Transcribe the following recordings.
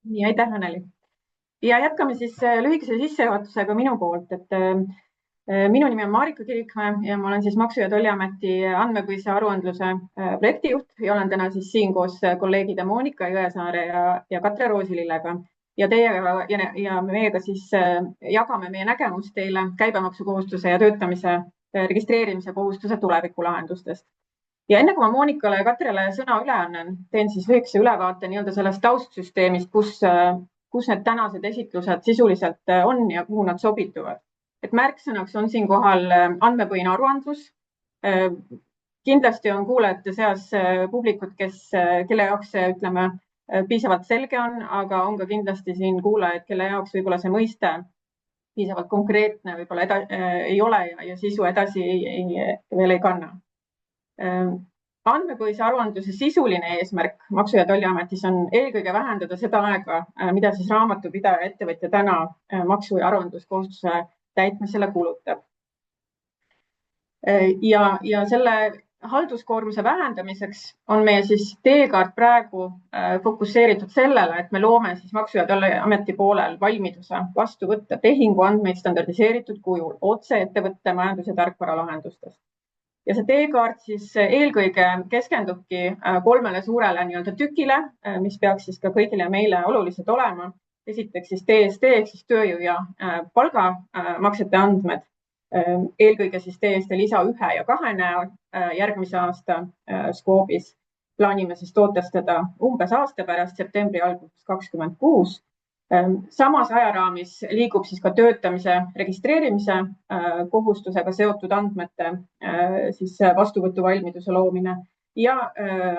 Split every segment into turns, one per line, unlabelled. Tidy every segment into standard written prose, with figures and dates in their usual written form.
Nii, aitäh, Anneli. Ja jätkame siis lühikese sissejuhatusega minu poolt, et minu nimi on Marika Kirikmäe ja ma olen siis Maksu- ja Tolliameti andmepõhise aruandluse projektijuht ja olen täna siis siin koos kolleegide Monika Jõesaare ja Katre Roosilillega. Ja teiega ja meiega siis jagame meie nägemust teile käibemaksukohustuse ja töötamise registreerimise kohustuse tulevikulahendustest. Ja enne kui ma Monikale ja Katrele sõna üle annan, teen siis lühikese ülevaate nii-öelda sellest taustsüsteemist, kus need tänased esitlused sisuliselt on ja kuhu nad sobituvad. Et märksõnaks on siinkohal andmepõhine aruandlus. Kindlasti on kuulajate seas publikud, kelle jaoks see, ütleme, piisavalt selge on, aga on ka kindlasti siin kuulajaid, kelle jaoks võib-olla see mõiste piisavalt konkreetne võib-olla ei ole ja sisu edasi veel ei kanna. Andmepõhise aruandluse sisuline eesmärk Maksu- ja Tolliametis on eelkõige vähendada seda aega, mida siis raamatupidaja ettevõtja täna maksu- ja aruandluskohustuse täitmisele kulutab. Ja selle halduskoormuse vähendamiseks on meie siis teekaart praegu fokusseeritud sellele, et me loome siis Maksu- ja Tolliameti poolel valmiduse vastu võtta tehinguandmeid standardiseeritud kujul otse ettevõtte majandus- ja tarkvaralahendustest. Ja see teekaart siis eelkõige keskendubki kolmele suurele nii-öelda tükile, mis peaks siis ka kõigile meile olulised olema. Esiteks siis TSD ehk siis tööjõu ja palgamaksete andmed, eelkõige siis TSD lisa 1 ja 2 näol järgmise aasta skoobis. Plaanime siis tootestada umbes aasta pärast septembri alguses 2026. Samas ajaraamis liigub siis ka töötamise registreerimise kohustusega seotud andmete siis vastuvõtuvalmiduse loomine ja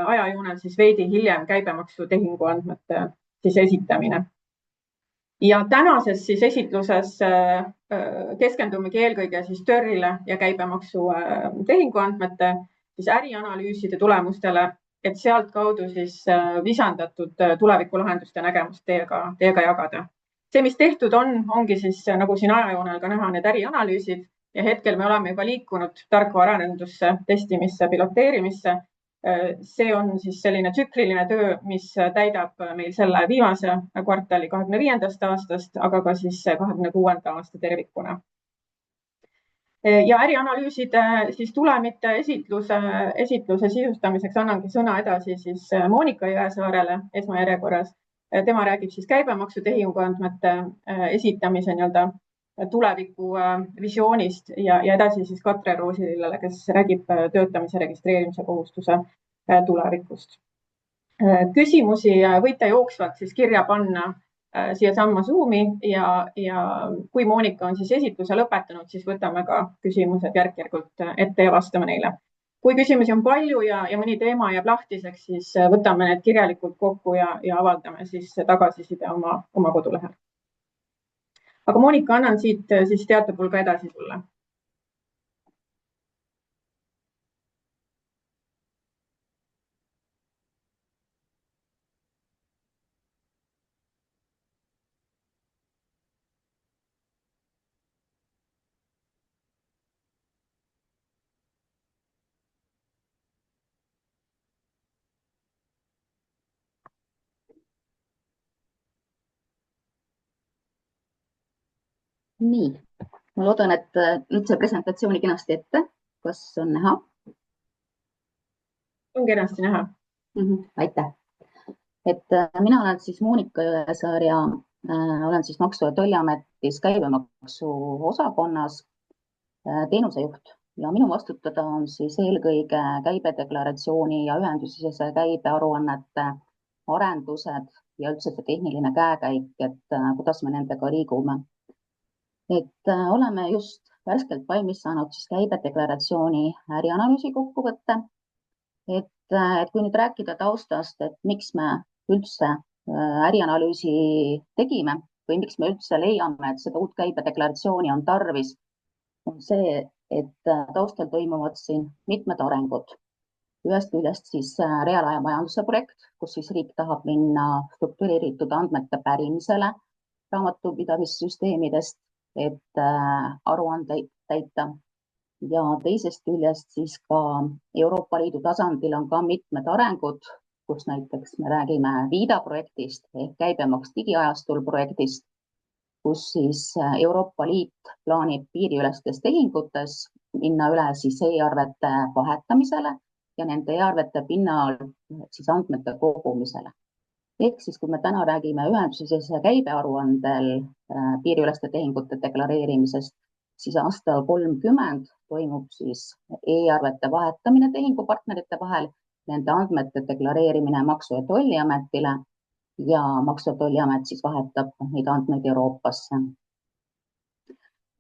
ajajoonel siis veidi hiljem käibemaksu tehinguandmete siis esitamine. Ja tänases siis esitluses keskendumegi eelkõige siis TÖR-ile ja käibemaksu tehinguandmete siis ärianalüüside tulemustele, et sealt kaudu siis visandatud tulevikulahenduste nägemust teiega jagada. See, mis tehtud ongi siis nagu siin ajajoonel ka näha need ärianalüüsid ja hetkel me oleme juba liikunud tarkvaraarendusse, testimisse, piloteerimisse. See on siis selline tsükliline töö, mis täidab meil selle viimase kvartali 2025. aastast, aga ka siis 2026. aasta tervikuna. Ja ärianalüüside siis tulemite esitluse sisustamiseks annangi sõna edasi siis Monika Jõesaarele esmajärjekorras. Tema räägib siis käibemaksu tehinguandmete esitamise nii-öelda tuleviku visioonist ja edasi siis Katre Roosilillele, kes räägib töötamise registreerimise kohustuse tulevikust. Küsimusi võite jooksvalt siis kirja panna siia samma Zoomi ja kui Monika on siis esitluse lõpetanud, siis võtame ka küsimused järk-järgult ette ja vastame neile. Kui küsimusi on palju ja mõni teema jääb lahtiseks, siis võtame need kirjalikult kokku ja avaldame siis tagasiside oma kodulehel. Aga Monika, annan siit siis teatepulga edasi sulle.
Nii, ma loodan, et nüüd see presentatsiooni kenasti ette. Kas on näha?
On kenasti näha.
Aitäh. Et mina olen siis Monika Jõesaar ja olen siis Maksu- ja Tolliametis käibemaksu osakonnas teenusejuht ja minu vastutada on siis eelkõige käibedeklaratsiooni ja ühendusisese käibearuannete arendused ja üldse see tehniline käekäik, et kuidas me nendega liigume. Et oleme just värskelt valmis saanud siis käibedeklaratsiooni ärianalüüsi kokkuvõtte. Et kui nüüd rääkida taustast, et miks me üldse ärianalüüsi tegime või miks me üldse leiame, et seda uut käibedeklaratsiooni on tarvis, on see, et taustal toimuvad siin mitmed arengud. Ühest küljest siis reaalaja majanduse projekt, kus siis riik tahab minna struktureeritud andmete pärimisele raamatupidamissüsteemidest, et aruandeid täita. Ja teisest küljest siis ka Euroopa Liidu tasandil on ka mitmed arengud, kus näiteks me räägime Vida projektist ehk käibemaks digiajastul projektist, kus siis Euroopa Liit plaanib piiriülestes tehingutes minna üle siis e-arvete vahetamisele ja nende e-arvete pinnal siis andmete kogumisele. Ehk siis, kui me täna räägime ühendusesisese käibearuandel piiriüleste tehingute deklareerimisest, siis aastal 30 toimub siis e-arvete vahetamine tehingupartnerite vahel, nende andmete deklareerimine Maksu- ja Tolliametile ja Maksu- ja Tolliamet siis vahetab neid andmeid Euroopasse.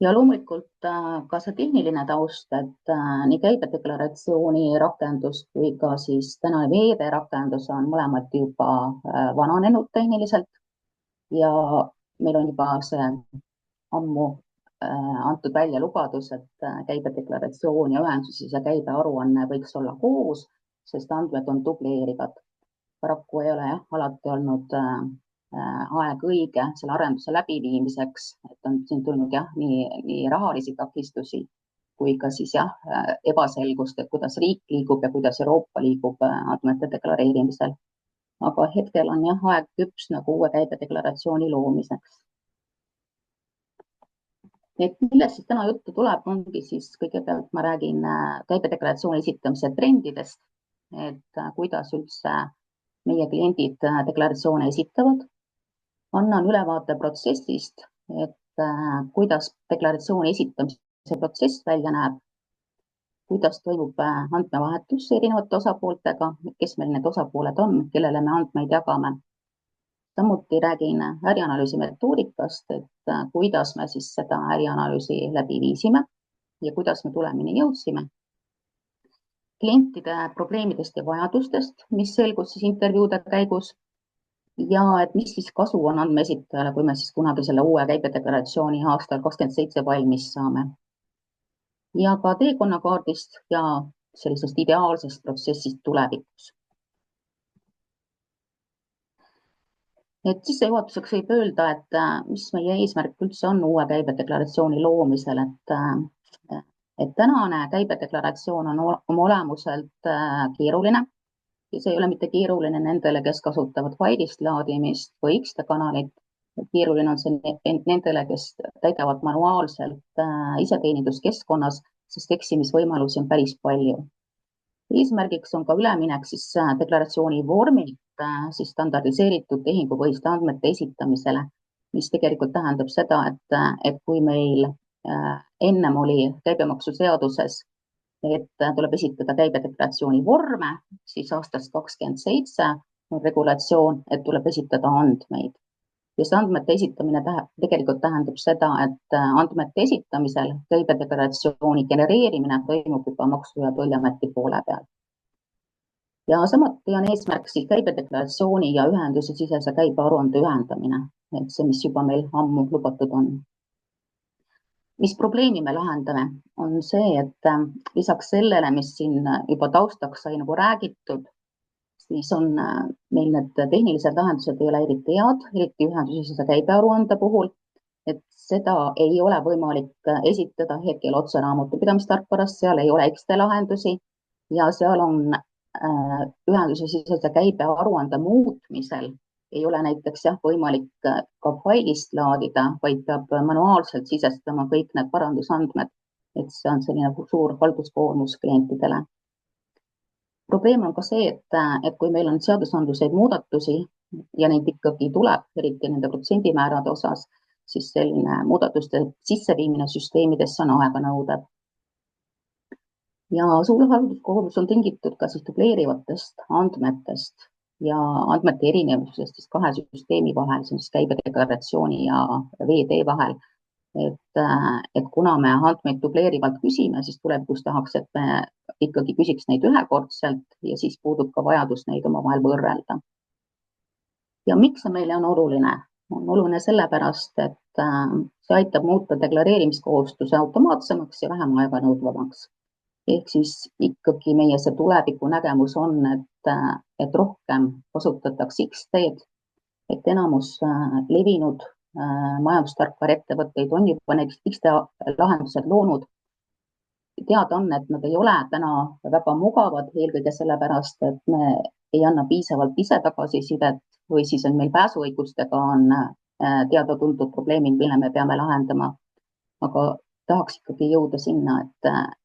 Ja loomulikult ka see tehniline taust, et nii käibedeklaratsiooni rakendus kui ka siis täna veebe rakendus on mõlemad juba vananenud tehniliselt ja meil on juba see ammu antud välja lubadus, et käibedeklaratsioon ja ühendusesisese käibearuanne võiks olla koos, sest andmed on dubleerivad. Paraku ei ole alati olnud aeg õige selle arenduse läbiviimiseks, et on siin tulnud nii rahalisi takistusi kui ka siis ebaselgust, et kuidas riik liigub ja kuidas Euroopa liigub andmete deklareerimisel. Aga hetkel on aeg küps nagu uue käibedeklaratsiooni loomiseks. Et millest siis täna juttu tuleb, ongi siis kõigepealt ma räägin käibedeklaratsiooni esitamise trendidest, et kuidas üldse meie kliendid deklaratsioone esitavad. Annan ülevaate protsessist, et kuidas deklaratsiooni esitamise protsess välja näeb, kuidas toimub andmevahetus erinevate osapooltega, kes meil need osapooled on, kellele me andmeid jagame. Samuti räägin ärianalüüsi metoodikast, et kuidas me siis seda ärianalüüsi läbi viisime ja kuidas me tulemini jõudsime. Klientide probleemidest ja vajadustest, mis selgus siis intervjuude käigus ja et mis siis kasu on andmeesitajale, kui me siis kunagi selle uue käibedeklaratsiooni aastal 27 valmis saame. Ja ka teekonnakaardist ja sellisest ideaalsest protsessist tulevikus. Et sissejuhatuseks võib öelda, et mis meie eesmärk üldse on uue käibedeklaratsiooni loomisel, et tänane käibedeklaratsioon on oma olemuselt keeruline ja see ei ole mitte keeruline nendele, kes kasutavad failist laadimist või X-te kanalit. Keeruline on see nendele, kes täidavad manuaalselt iseteeninduskeskkonnas, sest eksimisvõimalusi on päris palju. Eesmärgiks on ka üleminek siis deklaratsiooni vormilt siis standardiseeritud tehingupõhiste andmete esitamisele, mis tegelikult tähendab seda, et kui meil ennem oli käibemaksuseaduses, et tuleb esitada käibedeklaratsiooni vorme, siis aastast 27 on regulatsioon, et tuleb esitada andmeid. Ja see andmete esitamine tegelikult tähendab seda, et andmete esitamisel käibedeklaratsiooni genereerimine toimub juba Maksu- ja Tolliameti poole peal. Ja samuti on eesmärk siis käibedeklaratsiooni ja ühendusesisese käibearuande ühendamine, et see, mis juba meil ammu lubatud on. Mis probleemi me lahendame, on see, et lisaks sellele, mis siin juba taustaks sai nagu räägitud, siis on meil need tehnilised lahendused ei ole eriti head, eriti ühendusesisese käibearuande puhul, et seda ei ole võimalik esitada hetkel otse raamatupidamistarkvaras, seal ei ole X-te lahendusi ja seal on ühendusesisese käibearuande muutmisel ei ole näiteks võimalik ka failist laadida, vaid peab manuaalselt sisestama kõik need parandusandmed, et see on selline suur halduskoormus klientidele. Probleem on ka see, et kui meil on seadusandluseid muudatusi ja neid ikkagi tuleb, eriti nende protsendimäärade osas, siis selline muudatuste sisseviimine süsteemidesse on aeganõudev. Ja suur halduskoormus on tingitud ka siis dubleerivatest andmetest ja andmete erinevusest siis kahe süsteemi vahel, see on siis käibedeklaratsiooni ja VD vahel. Et kuna me andmeid dubleerivalt küsime, siis tulevikus tahaks, et me ikkagi küsiks neid ühekordselt ja siis puudub ka vajadus neid omavahel võrrelda. Ja miks see meile on oluline? On oluline sellepärast, et see aitab muuta deklareerimiskohustuse automaatsemaks ja vähem aeganõudvamaks. Ehk siis ikkagi meie see tuleviku nägemus on, et rohkem kasutatakse X-teed, et enamus levinud majandustarkvara ettevõtteid on juba need X-te lahendused loonud teada on, et nad ei ole täna väga mugavad, eelkõige sellepärast, et me ei anna piisavalt ise tagasisidet või siis on meil pääsuõigustega on teada-tuntud probleemid, mille me peame lahendama. Aga tahaks ikkagi jõuda sinna,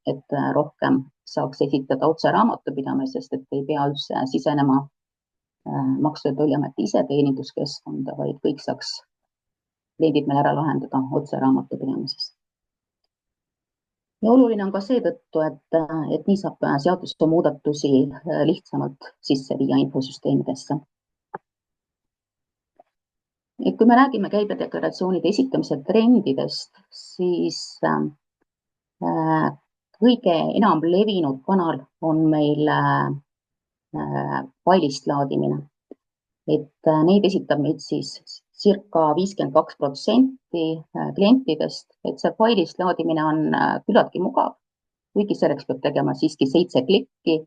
et rohkem saaks esitada otse raamatupidamisest, et ei pea üldse sisenema Maksu- ja Tolliameti ise teeninduskeskkonda, vaid kõik saaks kliendid meil ära lahendada otse raamatupidamisest. Ja oluline on ka seetõttu, et nii saab seaduse muudatusi lihtsamalt sisse viia infosüsteemidesse. Et kui me räägime käibedeklaratsioonide esitamise trendidest, siis kõige enam levinud kanal on meil failist laadimine. Et neid esitab meid siis circa 52% klientidest, et see failist laadimine on küllaltki mugav, kuigi selleks peab tegema siiski 7 klikki,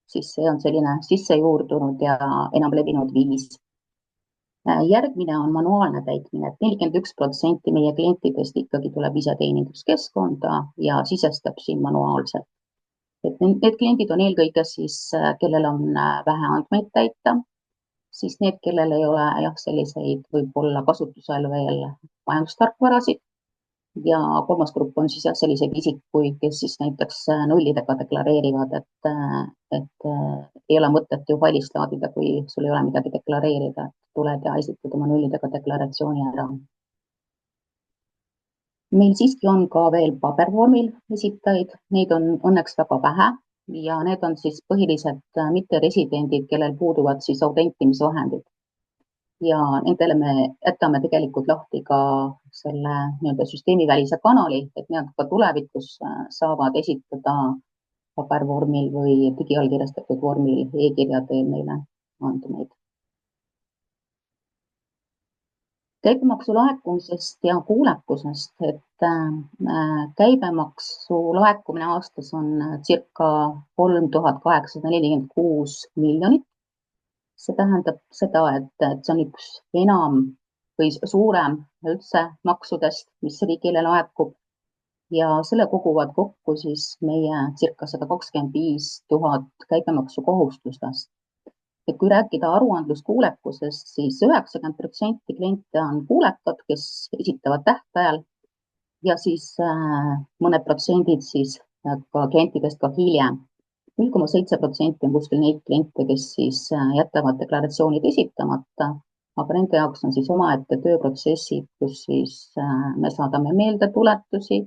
siis see on selline sissejuurdunud ja enam levinud viis. Järgmine on manuaalne täitmine, et 41% meie klientidest ikkagi tuleb ise teeninduskeskkonda ja sisestab siin manuaalselt. Et need kliendid on eelkõige siis, kellel on vähe andmeid täita, siis need, kellel ei ole selliseid võib-olla kasutusel veel majandustarkvarasid ja kolmas grupp on siis selliseid isikuid, kes siis näiteks nullidega deklareerivad, et ei ole mõtet ju failist laadida, kui sul ei ole midagi deklareerida, tuled ja esitad oma nullidega deklaratsiooni ära. Meil siiski on ka veel pabervormil esitajaid, neid on õnneks väga vähe ja need on siis põhiliselt mitteresidendid, kellel puuduvad siis autentimisvahendid. Ja nendele me jätame tegelikult lahti ka selle süsteemivälise kanali, et nad ka tulevikus saavad esitada pabervormil või digiallkirjastatud vormil e-kirja teel meile andmeid. Käibemaksu laekumisest ja kuulekusest, et käibemaksu laekumine aastas on circa 3846 miljonit. See tähendab seda, et see on üks enam või suurem üldse maksudest, mis riigile laekub ja selle koguvad kokku siis meie circa 125 000 käibemaksukohustuslast. Et kui rääkida aruandluskuulekusest, siis 90% kliente on kuulekad, kes esitavad tähtajal ja siis mõned protsendid siis ka klientidest ka hiljem. 0,7% on kuskil neid kliente, kes siis jätavad deklaratsioonid esitamata, aga nende jaoks on siis omaette tööprotsessid, kus siis me saadame meeldetuletusi,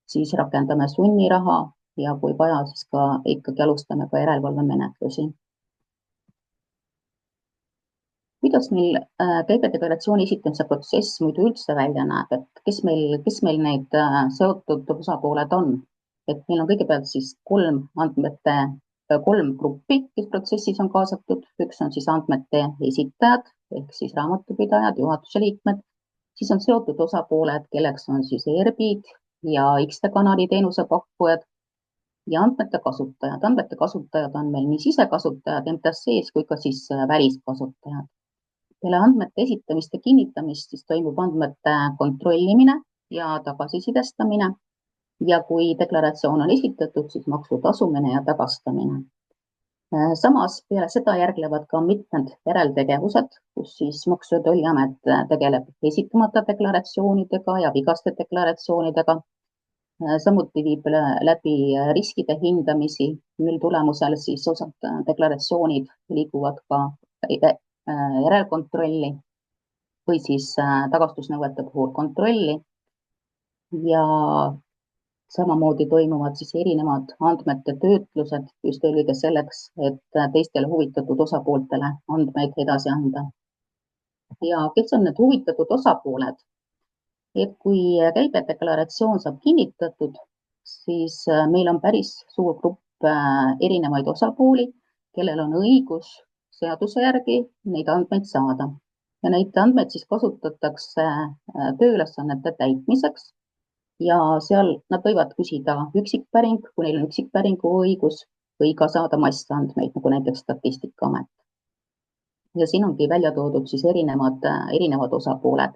siis rakendame sunniraha ja kui vaja, siis ka ikkagi alustame ka järelevalvemenetlusi. Kuidas meil käibedeklaratsiooni esitamise protsess muidu üldse välja näeb, et kes meil need seotud osapooled on? Et meil on kõigepealt siis kolm gruppi, kes protsessis on kaasatud. Üks on siis andmete esitajad ehk siis raamatupidajad, juhatuse liikmed. Siis on seotud osapooled, kelleks on siis ERB-id ja X-kanali teenusepakkujad ja andmete kasutajad. Andmete kasutajad on meil nii sisekasutajad MTS-s kui ka siis väliskasutajad. Peale andmete esitamist ja kinnitamist siis toimub andmete kontrollimine ja tagasisidestamine ja kui deklaratsioon on esitatud, siis maksu tasumine ja tagastamine. Samas peale seda järglevad ka mitmed järeltegevused, kus siis Maksu- ja Tolliamet tegeleb esitamata deklaratsioonidega ja vigaste deklaratsioonidega. Samuti viib läbi riskide hindamisi, mille tulemusel siis osad deklaratsioonid liiguvad ka järelkontrolli või siis tagastusnõuete puhul kontrolli ja samamoodi toimuvad siis erinevad andmete töötlused just eelkõige selleks, et teistele huvitatud osapooltele andmeid edasi anda. Ja kes on need huvitatud osapooled? Et kui käibedeklaratsioon saab kinnitatud, siis meil on päris suur grupp erinevaid osapooli, kellel on õigus seaduse järgi neid andmeid saada. Ja neid andmeid siis kasutatakse tööülesannete täitmiseks ja seal nad võivad küsida üksikpäring, kui neil on üksikpäringu õigus või ka saada massandmeid, nagu näiteks Statistikaamet. Ja siin ongi välja toodud siis erinevad osapooled.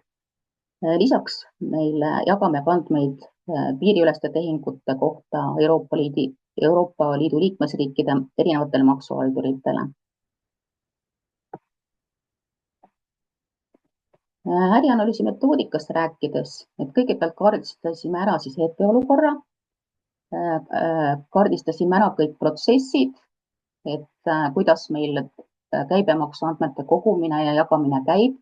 Lisaks meil jagame andmeid piiriüleste tehingute kohta Euroopa Liidu liikmesriikide erinevatele maksuhalduritele. Ärianalüüsi metoodikast rääkides, et kõigepealt kaardistasime ära siis hetkeolukorra, kaardistasime ära kõik protsessid, et kuidas meil käibemaksuandmete kogumine ja jagamine käib.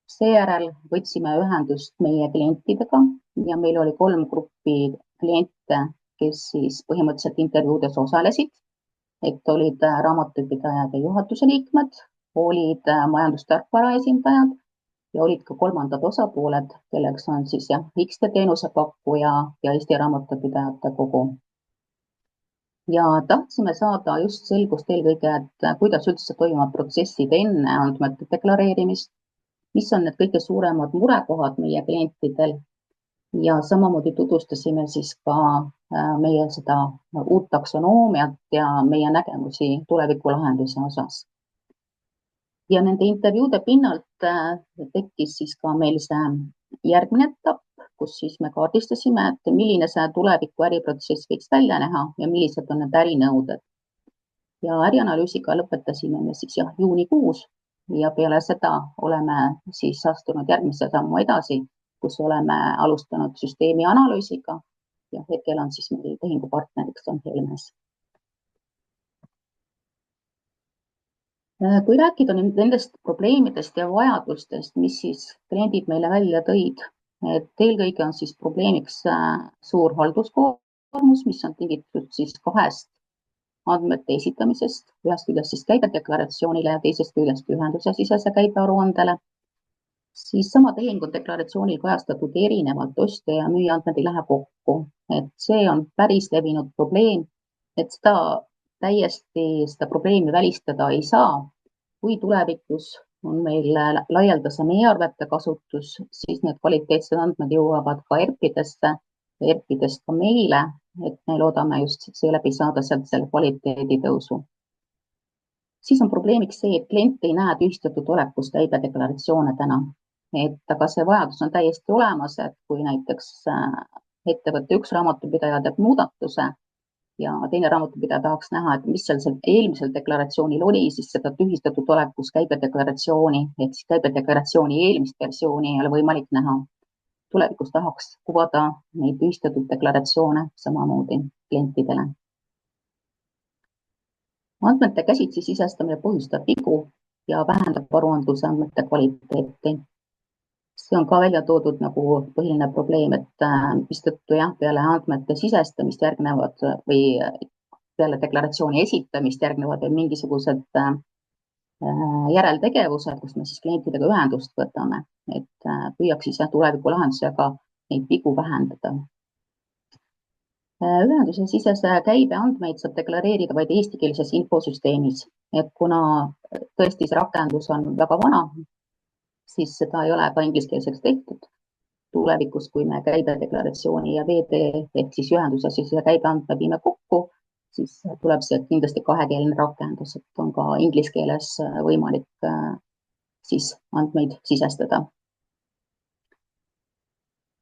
Seejärel võtsime ühendust meie klientidega ja meil oli 3 gruppi kliente, kes siis põhimõtteliselt intervjuudes osalesid, et olid raamatupidajad ja juhatuse liikmed, olid majandustarkvara esindajad ja olid ka kolmandad osapooled, kelleks on siis X-te teenusepakkuja ja Eesti Raamatupidajate Kogu. Ja tahtsime saada just selgust eelkõige, et kuidas üldse toimuvad protsessid enne andmete deklareerimist, mis on need kõige suuremad murekohad meie klientidel ja samamoodi tutvustasime siis ka meie seda uut taksonoomiat ja meie nägemusi tulevikulahenduse osas. Ja nende intervjuude pinnalt tekkis siis ka meil see järgmine etapp, kus siis me kaardistasime, et milline see tuleviku äriprotsess võiks välja näha ja millised on need ärinõuded. Ja ärianalüüsiga lõpetasime me siis juunikuus ja peale seda oleme siis astunud järgmise sammu edasi, kus oleme alustanud süsteemi analüüsiga ja hetkel on siis meil tehingupartneriks on Helmes. Kui rääkida nendest probleemidest ja vajadustest, mis siis kliendid meile välja tõid, et eelkõige on siis probleemiks suur halduskoormus, mis on tingitud siis 2 andmete esitamisest, ühest küljest siis käibedeklaratsioonile ja teisest küljest ühenduse sisese käibearuandele. Siis sama tehing on deklaratsioonil kajastatud erinevalt, ostja ja müüja andmed ei lähe kokku, et see on päris levinud probleem, et seda probleemi välistada ei saa. Kui tulevikus on meil laialdasem e-arvete kasutus, siis need kvaliteetsed andmed jõuavad ka ERP-idesse ja ERP-idest ka meile, et me loodame just seeläbi saada sealt selle kvaliteedi tõusu. Siis on probleemiks see, et klient ei näe tühistatud olekus käibedeklaratsioone täna, aga see vajadus on täiesti olemas, et kui näiteks ettevõtte üks raamatupidaja teeb muudatuse ja teine raamatupidaja tahaks näha, et mis seal eelmisel deklaratsioonil oli, siis seda tühistatud olekus käibedeklaratsiooni, et siis käibedeklaratsiooni eelmist versiooni ei ole võimalik näha. Tulevikus tahaks kuvada neid tühistatud deklaratsioone samamoodi klientidele. Andmete käsitsi sisestamine põhjustab vigu ja vähendab aruandluse andmete kvaliteeti. See on ka välja toodud nagu põhiline probleem, et mistõttu peale andmete sisestamist järgnevad või peale deklaratsiooni esitamist järgnevad mingisugused järeltegevused, kus me siis klientidega ühendust võtame, et püüaks siis tuleviku lahendusega neid vigu vähendada. Ühenduse sisese käibe andmeid saab deklareerida vaid eestikeelses infosüsteemis, et kuna tõesti see rakendus on väga vana, siis seda ei ole ka ingliskeelseks tehtud. Tulevikus, kui me käibedeklaratsiooni ja VD ehk siis ühenduse sisese käibeandme viime kokku, siis tuleb see kindlasti 2-keelne rakendus, et on ka inglise keeles võimalik siis andmeid sisestada.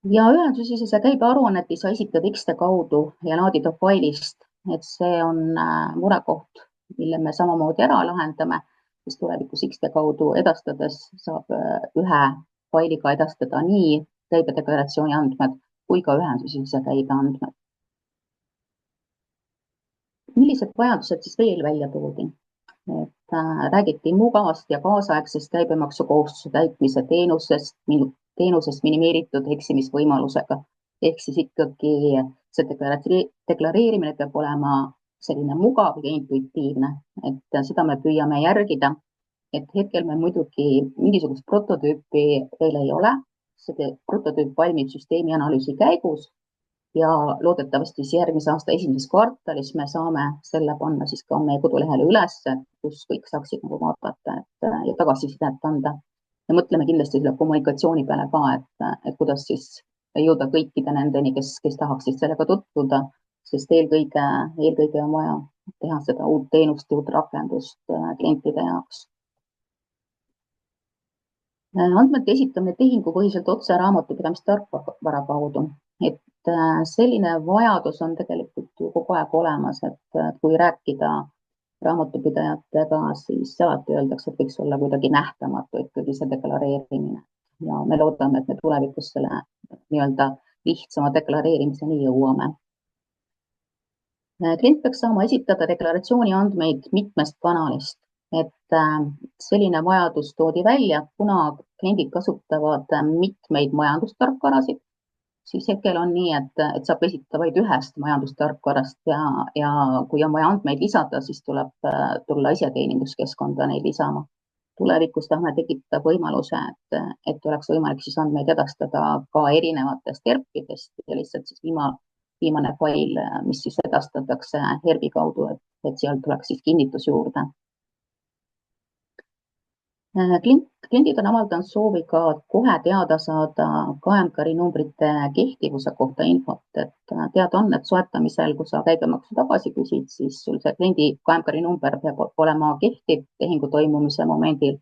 Ja ühenduse sisese käibearuannet ei saa esitada X-te kaudu ja laadida failist, et see on murekoht, mille me samamoodi ära lahendame, sest tulevikus X-te kaudu edastades saab ühe failiga edastada nii käibedeklaratsiooni andmed kui ka ühenduse sisese käibe andmed. Millised vajadused siis veel välja toodi? Et räägiti mugavast ja kaasaegsest käibemaksukohustuse täitmise teenusest minimeeritud eksimisvõimalusega. Ehk siis ikkagi see deklareerimine peab olema selline mugav ja intuitiivne, et seda me püüame järgida, et hetkel me muidugi mingisugust prototüüpi veel ei ole. See prototüüp valmib süsteemi analüüsi käigus ja loodetavasti järgmise aasta esimeses kvartalis me saame selle panna siis ka meie kodulehele üles, kus kõik saaksid nagu vaadata ja tagasisidet anda. Ja mõtleme kindlasti selle kommunikatsiooni peale ka, et kuidas siis jõuda kõikide nendeni, kes tahaksid sellega tutvuda, sest eelkõige on vaja teha seda uut teenust ja uut rakendust klientide jaoks. Andmete esitamine tehingupõhiselt otse raamatupidamistarkvara kaudu, et selline vajadus on tegelikult ju kogu aeg olemas, et kui rääkida raamatupidajatega, siis alati öeldakse, et võiks olla kuidagi nähtamatu ikkagi see deklareerimine ja me loodame, et me tulevikus selle nii-öelda lihtsama deklareerimiseni jõuame. Klient peaks saama esitada deklaratsiooni andmeid mitmest kanalist, et selline vajadus toodi välja, kuna kliendid kasutavad mitmeid majandustarkvarasid, siis hetkel on nii, et saab esitada vaid ühest majandustarkvarast ja kui on vaja andmeid lisada, siis tuleb tulla iseteeninduskeskkonda neid lisama. Tulevikus tahame tekitada võimaluse, et oleks võimalik siis andmeid edastada ka erinevatest ERP-idest ja lihtsalt siis viimane fail, mis siis edastatakse ERP-i kaudu, et sealt tuleks siis kinnitus juurde. Kliendid on avaldanud soovi ka kohe teada saada KMKR-i numbrite kehtivuse kohta infot, et teada on, et soetamisel, kui sa käibemaksu tagasi küsid, siis sul see kliendi KMKR-i number peab olema kehtiv tehingu toimumise momendil.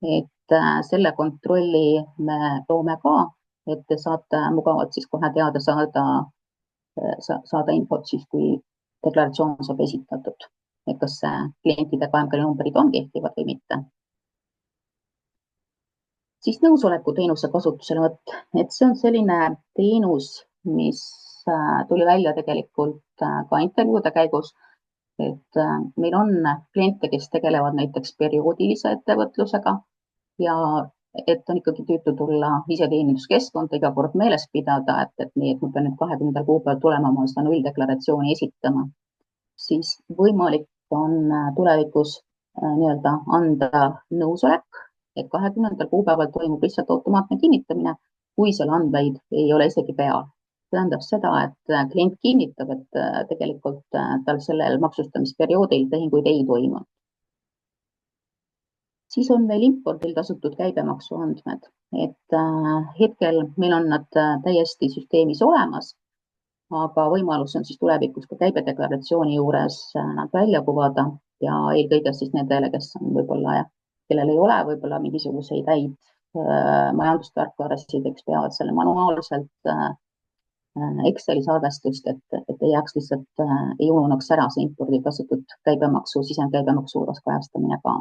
Et selle kontrolli me loome ka, et te saate mugavalt siis kohe teada saada infot siis, kui deklaratsioon saab esitatud, et kas klientide KMKR-i numbrid on kehtivad või mitte. Siis nõusoleku teenuse kasutuselevõtt, et see on selline teenus, mis tuli välja tegelikult ka intervjuude käigus, et meil on kliente, kes tegelevad näiteks perioodilise ettevõtlusega ja et on ikkagi tüütu tulla iseteeninduskeskkonda iga kord meeles pidada, et nii, et ma pean nüüd 20. kuupäeval tulema, ma seda nulldeklaratsiooni esitama, siis võimalik on tulevikus nii-öelda anda nõusolek, et 20. kuupäeval toimub lihtsalt automaatne kinnitamine, kui seal andmeid ei ole isegi peal. Tähendab seda, et klient kinnitab, et tegelikult tal sellel maksustamisperioodil tehinguid ei toimu. Siis on veel impordil tasutud käibemaksu andmed, et hetkel meil on nad täiesti süsteemis olemas, aga võimalus on siis tulevikus ka käibedeklaratsiooni juures nad välja kuvada ja eelkõige siis nendele, kes on võib-olla kellel ei ole võib-olla mingisuguseid häid majandustarkvarasid, eks peavad selle manuaalselt Excelis arvestust, et ei jääks lihtsalt, ei ununaks ära see impordi tasutud käibemaksu, sisendkäibemaksu juures kajastamine ka.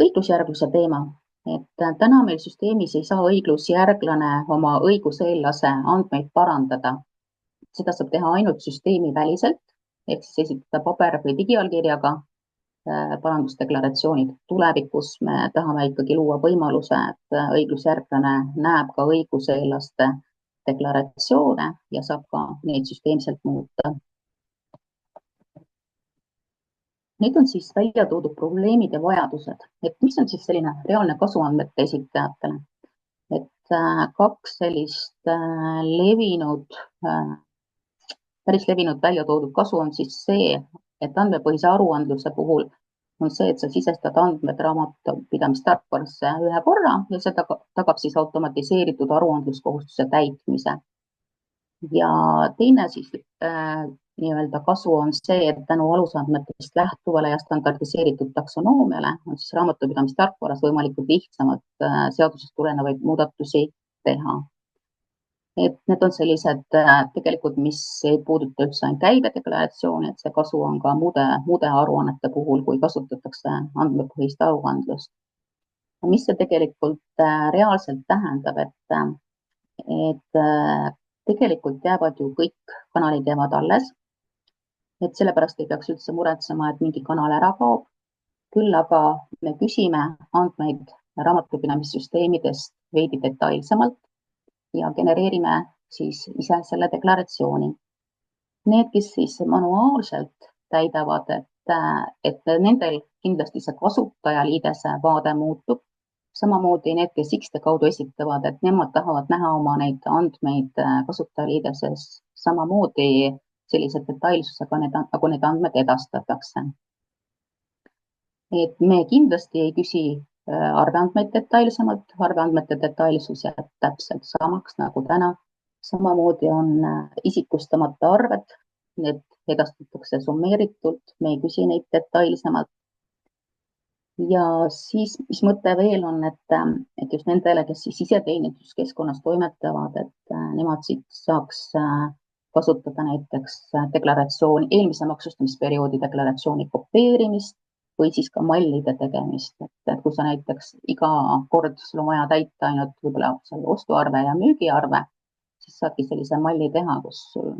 Õiglusjärgluse teema, et täna meil süsteemis ei saa õiglusjärglane oma õiguseellase andmeid parandada. Seda saab teha ainult süsteemi väliselt, ehk siis esitada paber- või digiallkirjaga parandusdeklaratsioonid. Tulevikus me tahame ikkagi luua võimaluse, et õiglusjärglane näeb ka õiguseellaste deklaratsioone ja saab ka neid süsteemselt muuta. Need on siis välja toodud probleemid ja vajadused, et mis on siis selline reaalne kasuandmete esitajatele. Et kaks sellist päris levinud välja toodud kasu on siis see, et andmepõhise aruandluse puhul on see, et sa sisestad andmed raamatupidamistarkvarasse ühe korra ja seda tagab siis automatiseeritud aruandluskohustuse täitmise. Ja teine siis nii-öelda kasu on see, et tänu alusandmetest lähtuvale ja standardiseeritud taksonoomiale on siis raamatupidamistarkvaras võimalikult lihtsamalt seadusest tulenevaid muudatusi teha. Et need on sellised tegelikult, mis ei puuduta üldse ainult käibedeklaratsiooni, et see kasu on ka muude aruannete puhul, kui kasutatakse andmepõhist aruandlust. Mis see tegelikult reaalselt tähendab, et tegelikult jäävad ju kõik kanalid jäävad alles, et sellepärast ei peaks üldse muretsema, et mingi kanal ära kaob. Küll aga me küsime andmeid raamatupidamissüsteemidest veidi detailsemalt ja genereerime siis ise selle deklaratsiooni. Need, kes siis manuaalselt täidavad, et nendel kindlasti see kasutajaliidese vaade muutub. Samamoodi need, kes X-te kaudu esitavad, et nemad tahavad näha oma neid andmeid kasutajaliideses samamoodi sellise detailsusega, nagu need andmed edastatakse. Et me kindlasti ei küsi arveandmeid detailsemalt, arveandmete detailsus jääb täpselt samaks nagu täna. Samamoodi on isikustamata arved, need edastatakse summeeritult, me ei küsi neid detailsemalt. ja siis, mis mõte veel on, et just nendele, kes siis iseteeninduskeskkonnas toimetavad, et nemad siit saaks kasutada näiteks deklaratsiooni, eelmise maksustamisperioodi deklaratsiooni kopeerimist või siis ka mallide tegemist, et kui sa näiteks iga kord sul on vaja täita ainult võib-olla seal ostuarve ja müügiarve, siis saadki sellise malli teha, kus sul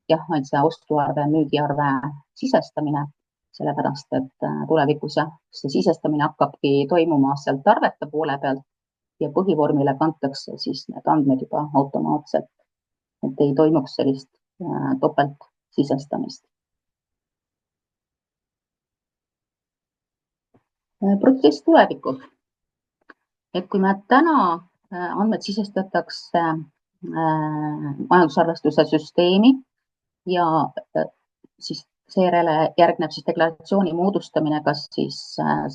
jah, ainult see ostuarve ja müügiarve sisestamine, sellepärast et tulevikus jah, see sisestamine hakkabki toimuma sealt arvete poole pealt ja põhivormile kantakse siis need andmed juba automaatselt, et ei toimuks sellist topelt sisestamist. Protsess tulevikus. Et kui me täna andmed sisestatakse majandusarvestuse süsteemi ja siis seejärel järgneb siis deklaratsiooni moodustamine kas siis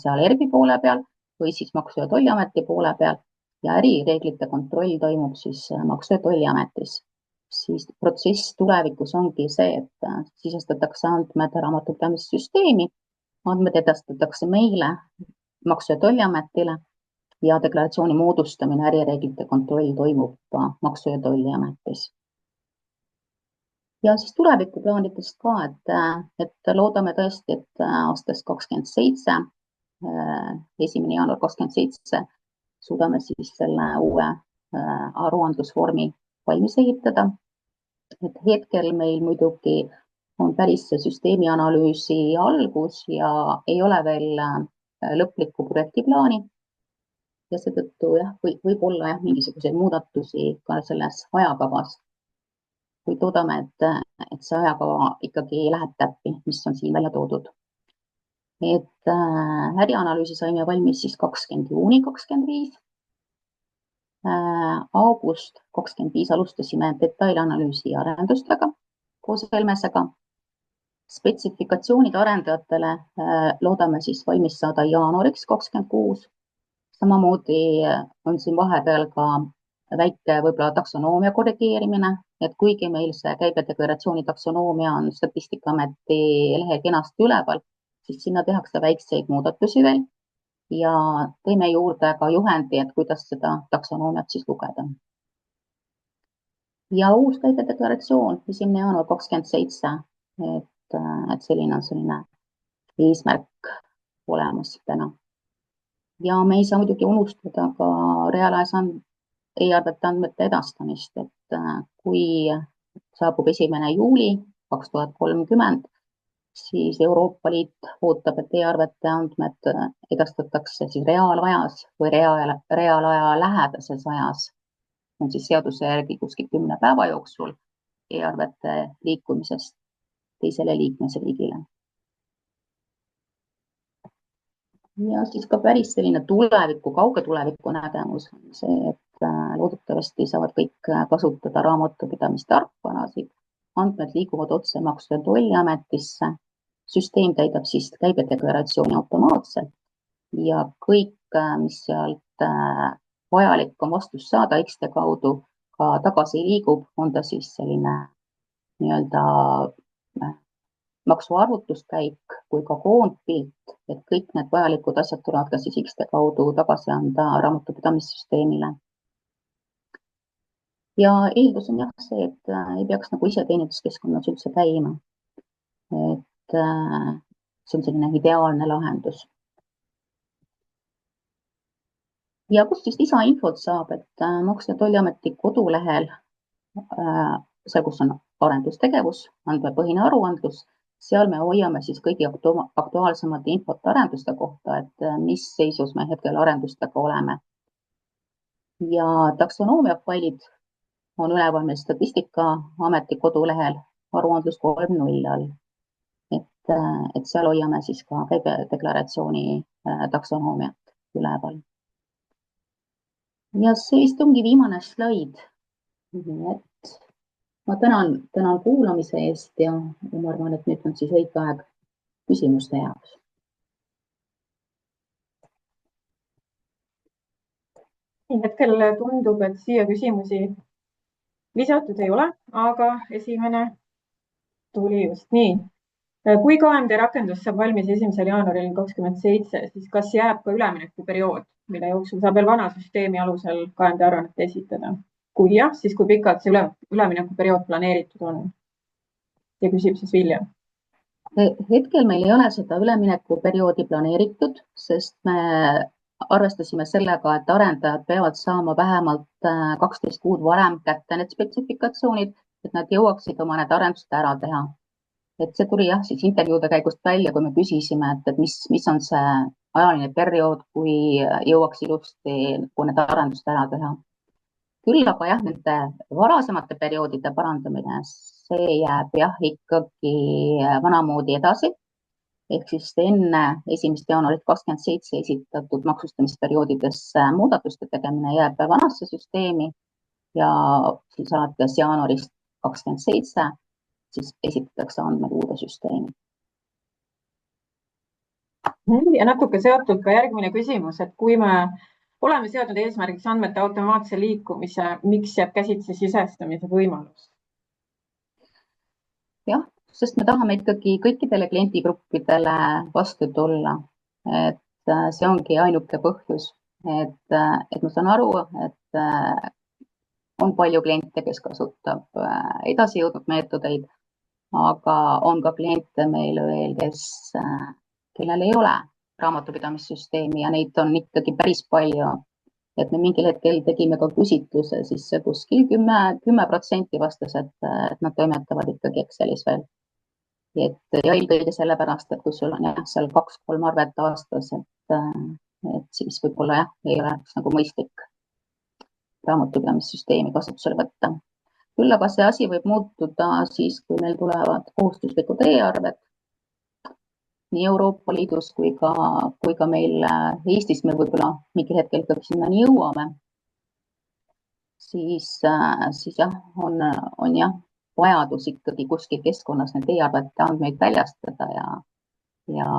seal ERGi poole peal või siis Maksu- ja Tolliameti poole peal ja ärireeglite kontroll toimub siis Maksu- ja Tolliametis. Siis protsess tulevikus ongi see, et sisestatakse andmed raamatupidamissüsteemi, andmed edastatakse meile, Maksu- ja Tolliametile ja deklaratsiooni moodustamine, ärireeglite kontroll toimub Maksu- ja Tolliametis. Ja siis tulevikuplaanidest ka, et loodame tõesti, et aastast 27, 1. jaanuar 27 suudame siis selle uue aruandlusvormi valmis ehitada. Et hetkel meil muidugi on päris süsteemi analüüsi algus ja ei ole veel lõplikku projektiplaani. Ja seetõttu jah, võib olla jah, mingisuguseid muudatusi ka selles ajakavas. Kuid loodame, et see ajakava ikkagi läheb täppi, mis on siin välja toodud. Et ärianalüüsi saime valmis siis 20. juuni 25. August 25 alustasime detailanalüüsi arendustega koos Helmesega. Spetsifikatsioonid arendajatele loodame siis valmis saada jaanuariks 26. Samamoodi on siin vahepeal ka väike võib-olla taksonoomia korrigeerimine, et kuigi meil see käibedeklaratsiooni taksonoomia on Statistikaameti lehel kenasti üleval, siis sinna tehakse väikseid muudatusi veel ja teeme juurde ka juhendi, et kuidas seda taksonoomiat siis lugeda. Ja uus käibedeklaratsioon 1. jaanuar 27, et selline on selline eesmärk olemas täna. Ja me ei saa muidugi unustada ka reaalajas e-arvete andmete edastamist, et kui saabub 1. juuli 2030, siis Euroopa Liit ootab, et e-arvete andmed edastatakse siis reaalajas või reaalaja lähedases ajas, on siis seaduse järgi kuskil 10 päeva jooksul e-arvete liikumisest teisele liikmesriigile. Ja siis ka päris selline tuleviku, kauge tuleviku nägemus on see, et loodetavasti saavad kõik kasutada raamatupidamistarkvarasid, andmed liiguvad otse Maksu- ja Tolliametisse, süsteem täidab siis käibedeklaratsiooni automaatselt ja kõik, mis sealt vajalik on vastust saada X-de kaudu, ka tagasi liigub, on ta siis selline nii-öelda maksuarvutuskäik kui ka koondpilt, et kõik need vajalikud asjad tulevad ka siis X-de kaudu tagasi anda raamatupidamissüsteemile. Ja eeldus on jah see, et ei peaks nagu iseteeninduskeskkonnas üldse käima. Et see on selline ideaalne lahendus. Ja kust siis lisainfot saab, et Maksu- ja Tolliameti kodulehel, seal, kus on arendustegevus, andmepõhine aruandlus, seal me hoiame siis kõigi aktuaalsemat infot arenduste kohta, et mis seisus me hetkel arendustega oleme. Ja taksonoomia failid on üleval meil Statistikaameti kodulehel aruandlus 3.0 all. Et seal hoiame siis ka käibedeklaratsiooni taksonoomiat üleval. Ja see vist ongi viimane slaid. Et ma tänan kuulamise eest ja ma arvan, et nüüd on siis õige aeg küsimuste jaoks.
Hetkel tundub, et siia küsimusi lisatud ei ole, aga esimene tuli just nii. Kui KMD rakendus saab valmis 1. jaanuaril 2027, siis kas jääb ka üleminekuperiood, mille jooksul saab veel vana süsteemi alusel KMD aruannet esitada? Kui jah, siis kui pikalt see üleminekuperiood planeeritud on? Ja küsib siis Vilja.
Hetkel meil ei ole seda üleminekuperioodi planeeritud, sest me arvestasime sellega, et arendajad peavad saama vähemalt 12 kuud varem kätte need spetsifikatsioonid, et nad jõuaksid oma need arendused ära teha. Et see tuli jah, siis intervjuude käigust välja, kui me küsisime, et mis on see ajaline periood, kui jõuaks ilusti need arendused ära teha. Küll aga jah, nende varasemate perioodide parandamine, see jääb jah ikkagi vanamoodi edasi. Ehk siis enne 1. jaanuarit 2027 esitatud maksustamisperioodides muudatuste tegemine jääb vanasse süsteemi ja siis alates jaanuarist 2027 siis esitatakse andmed uude süsteemi.
Ja natuke seotud ka järgmine küsimus, et kui me oleme seadnud eesmärgiks andmete automaatse liikumise, miks jääb käsitsi sisestamise võimalus?
Jah, sest me tahame ikkagi kõikidele kliendigruppidele vastu tulla. Et see ongi ainuke põhjus, et ma saan aru, et on palju kliente, kes kasutab edasi jõudnud meetodeid, aga on ka kliente meil veel, kellel ei ole raamatupidamissüsteemi ja neid on ikkagi päris palju. Et me mingil hetkel tegime ka küsitluse, siis kuskil 10% vastas, et nad toimetavad ikkagi Excelis veel. Ja eelkõige sellepärast, et kui sul on jah, seal 2-3 arvet aastas, et siis võib-olla jah, ei oleks nagu mõistlik raamatupidamissüsteemi kasutusele võtta. Küll aga see asi võib muutuda siis, kui meil tulevad kohustuslikud e-arved nii Euroopa Liidus kui ka meil Eestis, me võib-olla mingil hetkel ikkagi sinnani jõuame, siis jah, on jah vajadus ikkagi kuskil keskkonnas need e-arvete andmeid väljastada ja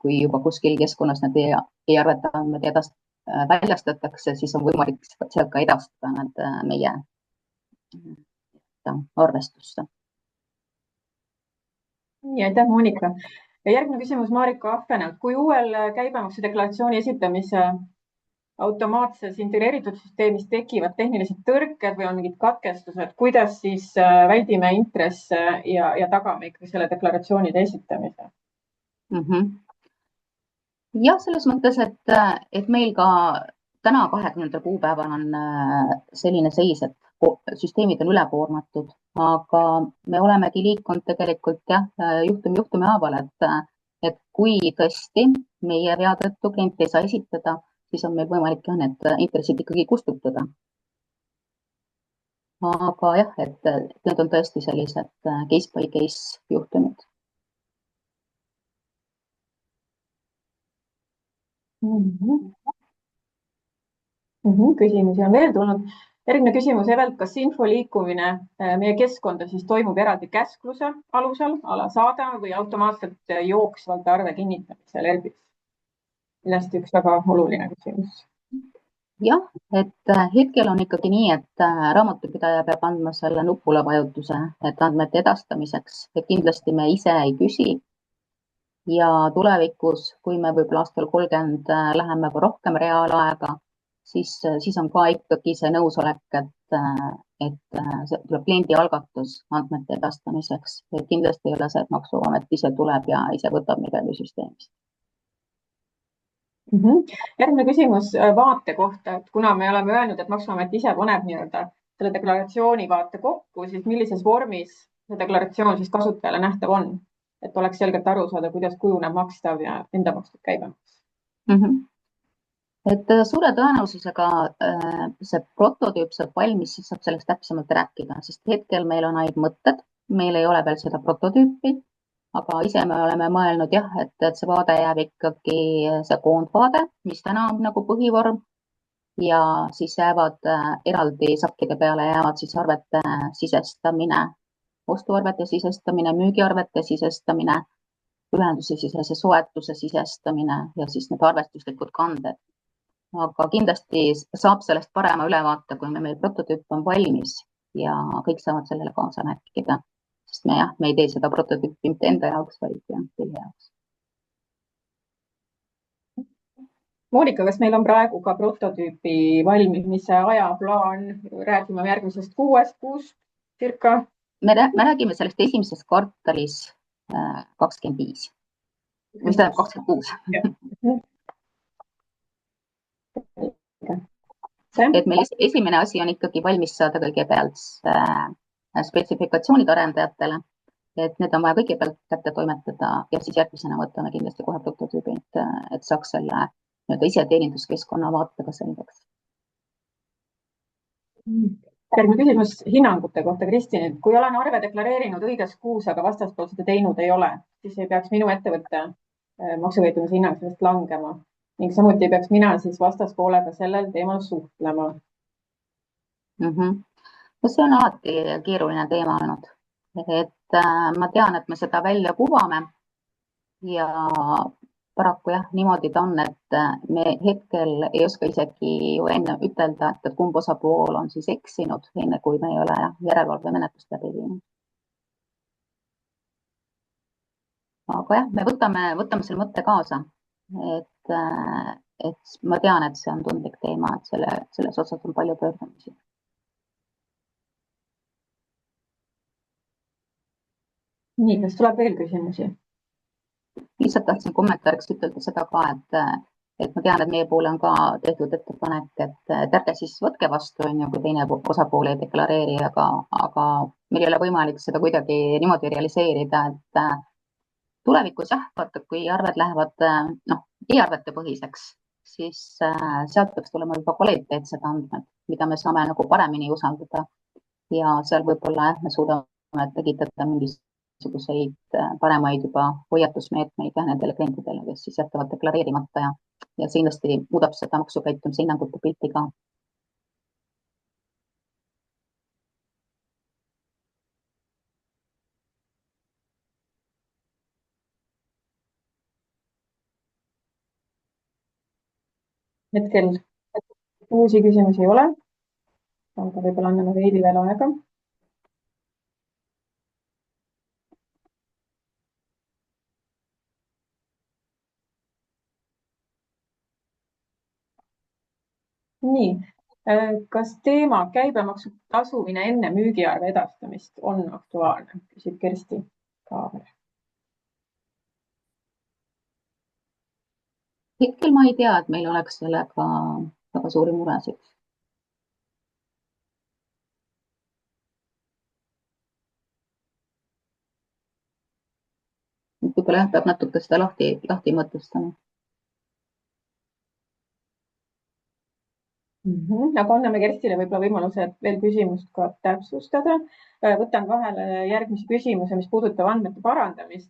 kui juba kuskil keskkonnas need e-arvete andmed väljastatakse, siis on võimalik sealt ka edastada nad meie arvestusse.
Ja aitäh, Monika. Ja järgmine küsimus Marika Ahvenelt. Kui uuel käibemaksu deklaratsiooni esitamise automaatses integreeritud süsteemis tekivad tehnilised tõrked või on mingid katkestused, kuidas siis väldime intresse ja tagame ikkagi selle deklaratsioonide esitamise?
Jah, selles mõttes, et meil ka täna 20. kuupäeval on selline seis, et süsteemid on ülekoormatud, aga me olemegi liikunud tegelikult jah, juhtumi haaval, et kui tõesti meie vea tõttu klient ei saa esitada, siis on meil võimalik jah, need intressid ikkagi kustutada. Aga jah, et need on tõesti sellised case by case juhtumid.
Küsimusi on veel tulnud. Järgmine küsimus Evelt, kas info liikumine meie keskkonda siis toimub eraldi käskluse alusel, ala saada või automaatselt jooksvalt arve kinnitamisel ERP-is? Kindlasti üks väga oluline küsimus.
Jah, et hetkel on ikkagi nii, et raamatupidaja peab andma selle nupule vajutuse, et andmete edastamiseks, et kindlasti me ise ei küsi. Ja tulevikus, kui me võib-olla aastal 30 läheme rohkem reaalaega, siis on ka ikkagi see nõusolek, et see tuleb kliendi algatus andmete edastamiseks. Et kindlasti ei ole see, et Maksuamet ise tuleb ja ise võtab midagi süsteemist.
Järgmine küsimus vaate kohta, et kuna me oleme öelnud, et Maksuamet ise paneb selle deklaratsiooni vaate kokku, siis millises vormis see deklaratsioon siis kasutajale nähtav on, et oleks selgelt aru saada, kuidas kujuneb makstav ja enda makstud käibemaks?
Et suure tõenäosusega see prototüüp saab valmis, siis saab sellest täpsemalt rääkida, sest hetkel meil on ainult mõtted, meil ei ole veel seda prototüüpi, aga ise me oleme mõelnud jah, et see vaade jääb ikkagi see koondvaade, mis täna on nagu põhivorm ja siis jäävad eraldi sakkide peale jäävad siis arvete sisestamine, ostuarvete sisestamine, müügiarvete sisestamine, ühenduse sisese soetuse sisestamine ja siis need arvestuslikud kanded. Aga kindlasti saab sellest parema ülevaate, kui meil prototüüp on valmis ja kõik saavad sellele kaasa rääkida. sest me ei tee seda prototüüpi mitte enda jaoks, vaid teie jaoks.
Monika, kas meil on praegu ka prototüüpi valmimise ajaplaan, räägime järgmisest 6 kuust circa?
Me räägime sellest esimeses kvartalis 25, mis tähendab 26. et meil esimene asi on ikkagi valmis saada kõigepealt spetsifikatsioonid arendajatele, et need on vaja kõigepealt kätte toimetada ja siis järgmisena võtame kindlasti kohe prototüübi, et saaks selle iseteeninduskeskkonna vaatega selgeks.
Järgmine küsimus hinnangute kohta, Kristin. Kui olen arve deklareerinud õiges kuus, aga vastaspool seda teinud ei ole, siis ei peaks minu ettevõtte maksukäitumise hinnang sellest langema ning samuti ei peaks mina siis vastaspoolega sellel teemal suhtlema.
See on alati keeruline teema olnud, et ma tean, et me seda välja kuvame ja paraku jah, niimoodi ta on, et me hetkel ei oska isegi ju enne ütelda, et kumb osapool on siis eksinud, enne kui me ei ole järelevalvemenetlust läbi viinud. Aga jah, me võtame selle mõtte kaasa, et ma tean, et see on tundlik teema, et selles osas on palju pöördumisi.
Nii, kas tuleb veel küsimusi?
Lihtsalt tahtsin kommentaariks ütelda seda ka, et ma tean, et meie poole on ka tehtud ettepanek, et ärge siis võtke vastu, kui teine osapool ei deklareeri, aga meil ei ole võimalik seda kuidagi niimoodi realiseerida, et tulevikus jah, vaata, kui arved lähevad e-arvete põhiseks, siis sealt peaks tulema juba kvaliteetsed andmed, mida me saame nagu paremini usaldada ja seal võib-olla me suudame tekitada mingisuguseid paremaid juba hoiatusmeetmeid nendele klientidele, kes siis jätavad deklareerimata ja see kindlasti muudab seda maksukäitumise hinnangute pilti ka.
Hetkel uusi küsimusi ei ole, aga võib-olla anname veidi veel aega. Nii, kas teema käibemaksu tasumine enne müügiarve edastamist on aktuaalne, küsib Kersti Kaaber.
Hetkel ma ei tea, et meil oleks sellega väga suuri muresid. Võib-olla peab natuke seda lahti mõtestama.
Aga anname Kerstile võib-olla võimaluse veel küsimust ka täpsustada. Võtan vahele järgmise küsimuse, mis puudutab andmete parandamist,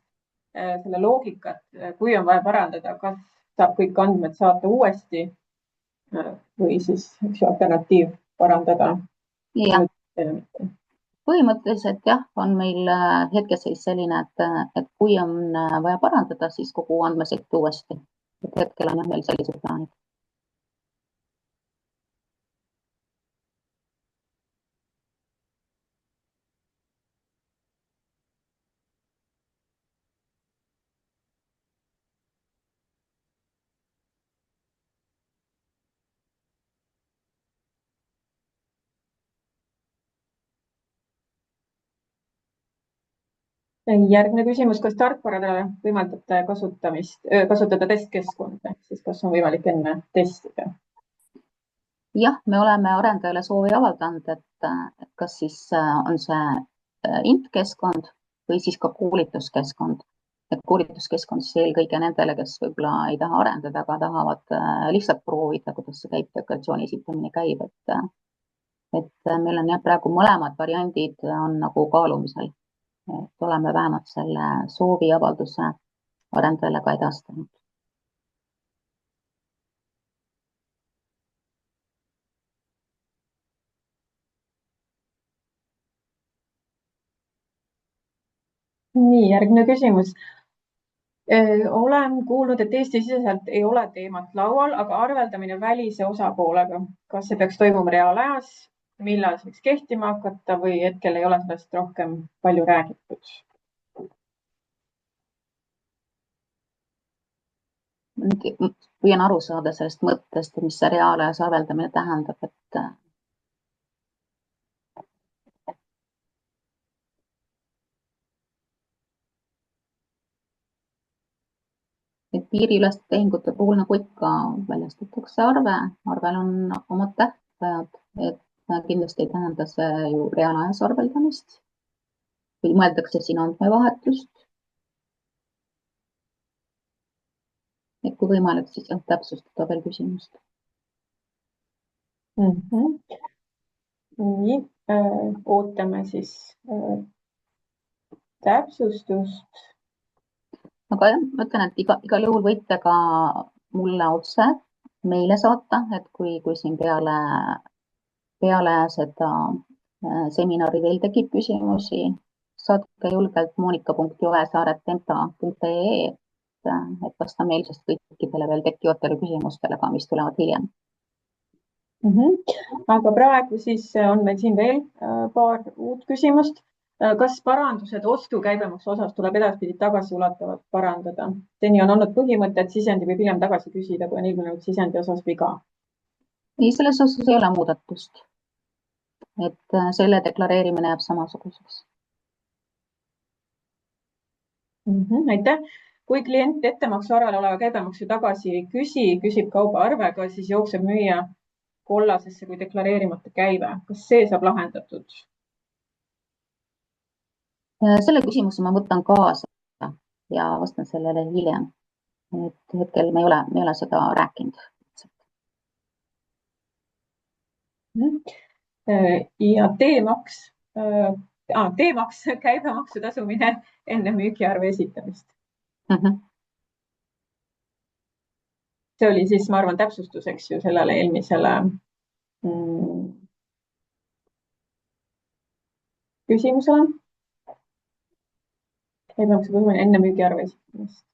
selle loogikat, kui on vaja parandada, kas saab kõik andmed saata uuesti või siis alternatiiv parandada.
Ja. Põhimõtteliselt jah, on meil hetkeseis selline, et kui on vaja parandada, siis kogu andmesett uuesti. Et hetkel on meil sellised plaanid.
Järgmine küsimus, kas tarkvaradele võimaldate kasutada testkeskkonda, siis kas on võimalik enne testida?
Jah, me oleme arendajale soovi avaldanud, et kas siis on see int-keskkond või siis ka koolituskeskkond. Et koolituskeskkond siis eelkõige nendele, kes võib-olla ei taha arendada, aga tahavad lihtsalt proovida, kuidas see käib, deklaratsiooni esitamine käib. Et meil on jah, praegu mõlemad variandid on nagu kaalumisel. Et oleme vähemalt selle sooviavalduse arendajale ka edastanud.
Nii, järgmine küsimus. Olen kuulnud, et Eesti-siseselt ei ole teemat laual, aga arveldamine välise osapoolega, kas see peaks toimuma reaalajas millal see võiks kehtima hakata või hetkel ei ole sellest rohkem palju räägitud?
Püüan aru saada sellest mõttest, mis see reaalajas arveldamine tähendab, et piiriüleste tehingute puhul nagu ikka väljastatakse arve, arvel on omad tähtajad, et kindlasti ei tähenda see ju reaalajas arveldamist või mõeldakse siin andmevahetust. Et kui võimalik, siis täpsustada veel küsimust.
Nii, ootame siis täpsustust.
Aga jah, ma ütlen, et igal juhul võite ka mulle otse meile saata, et kui siin peale seda seminari veel tekib küsimusi, saatke julgelt monika.joesaar@enta.ee, et vastan meelsasti kõikidele veel tekkivatele küsimustele ka, mis tulevad hiljem.
Aga praegu siis on meil siin veel paar uut küsimust. Kas parandused ostukäibemaksu osas tuleb edaspidi tagasiulatuvalt parandada? Seni on olnud põhimõte, et sisendi võib hiljem tagasi küsida, kui on ilmnenud sisendi osas viga.
Ei, selles osas ei ole muudatust. Et selle deklareerimine jääb samasuguseks.
Aitäh. Kui klient ettemaksu arvel oleva käibemaksu tagasi küsib kauba arvega, siis jookseb müüja kollasesse kui deklareerimata käive. Kas see saab lahendatud?
Selle küsimuse ma võtan kaasa ja vastan sellele hiljem. Et hetkel me ei ole seda rääkinud.
Ja teemaks käibemaksu tasumine enne müügiarve esitamist. See oli siis, ma arvan, täpsustuseks ju sellele eelmisele küsimusele. Käibemaksu tasumine enne müügiarve esitamist.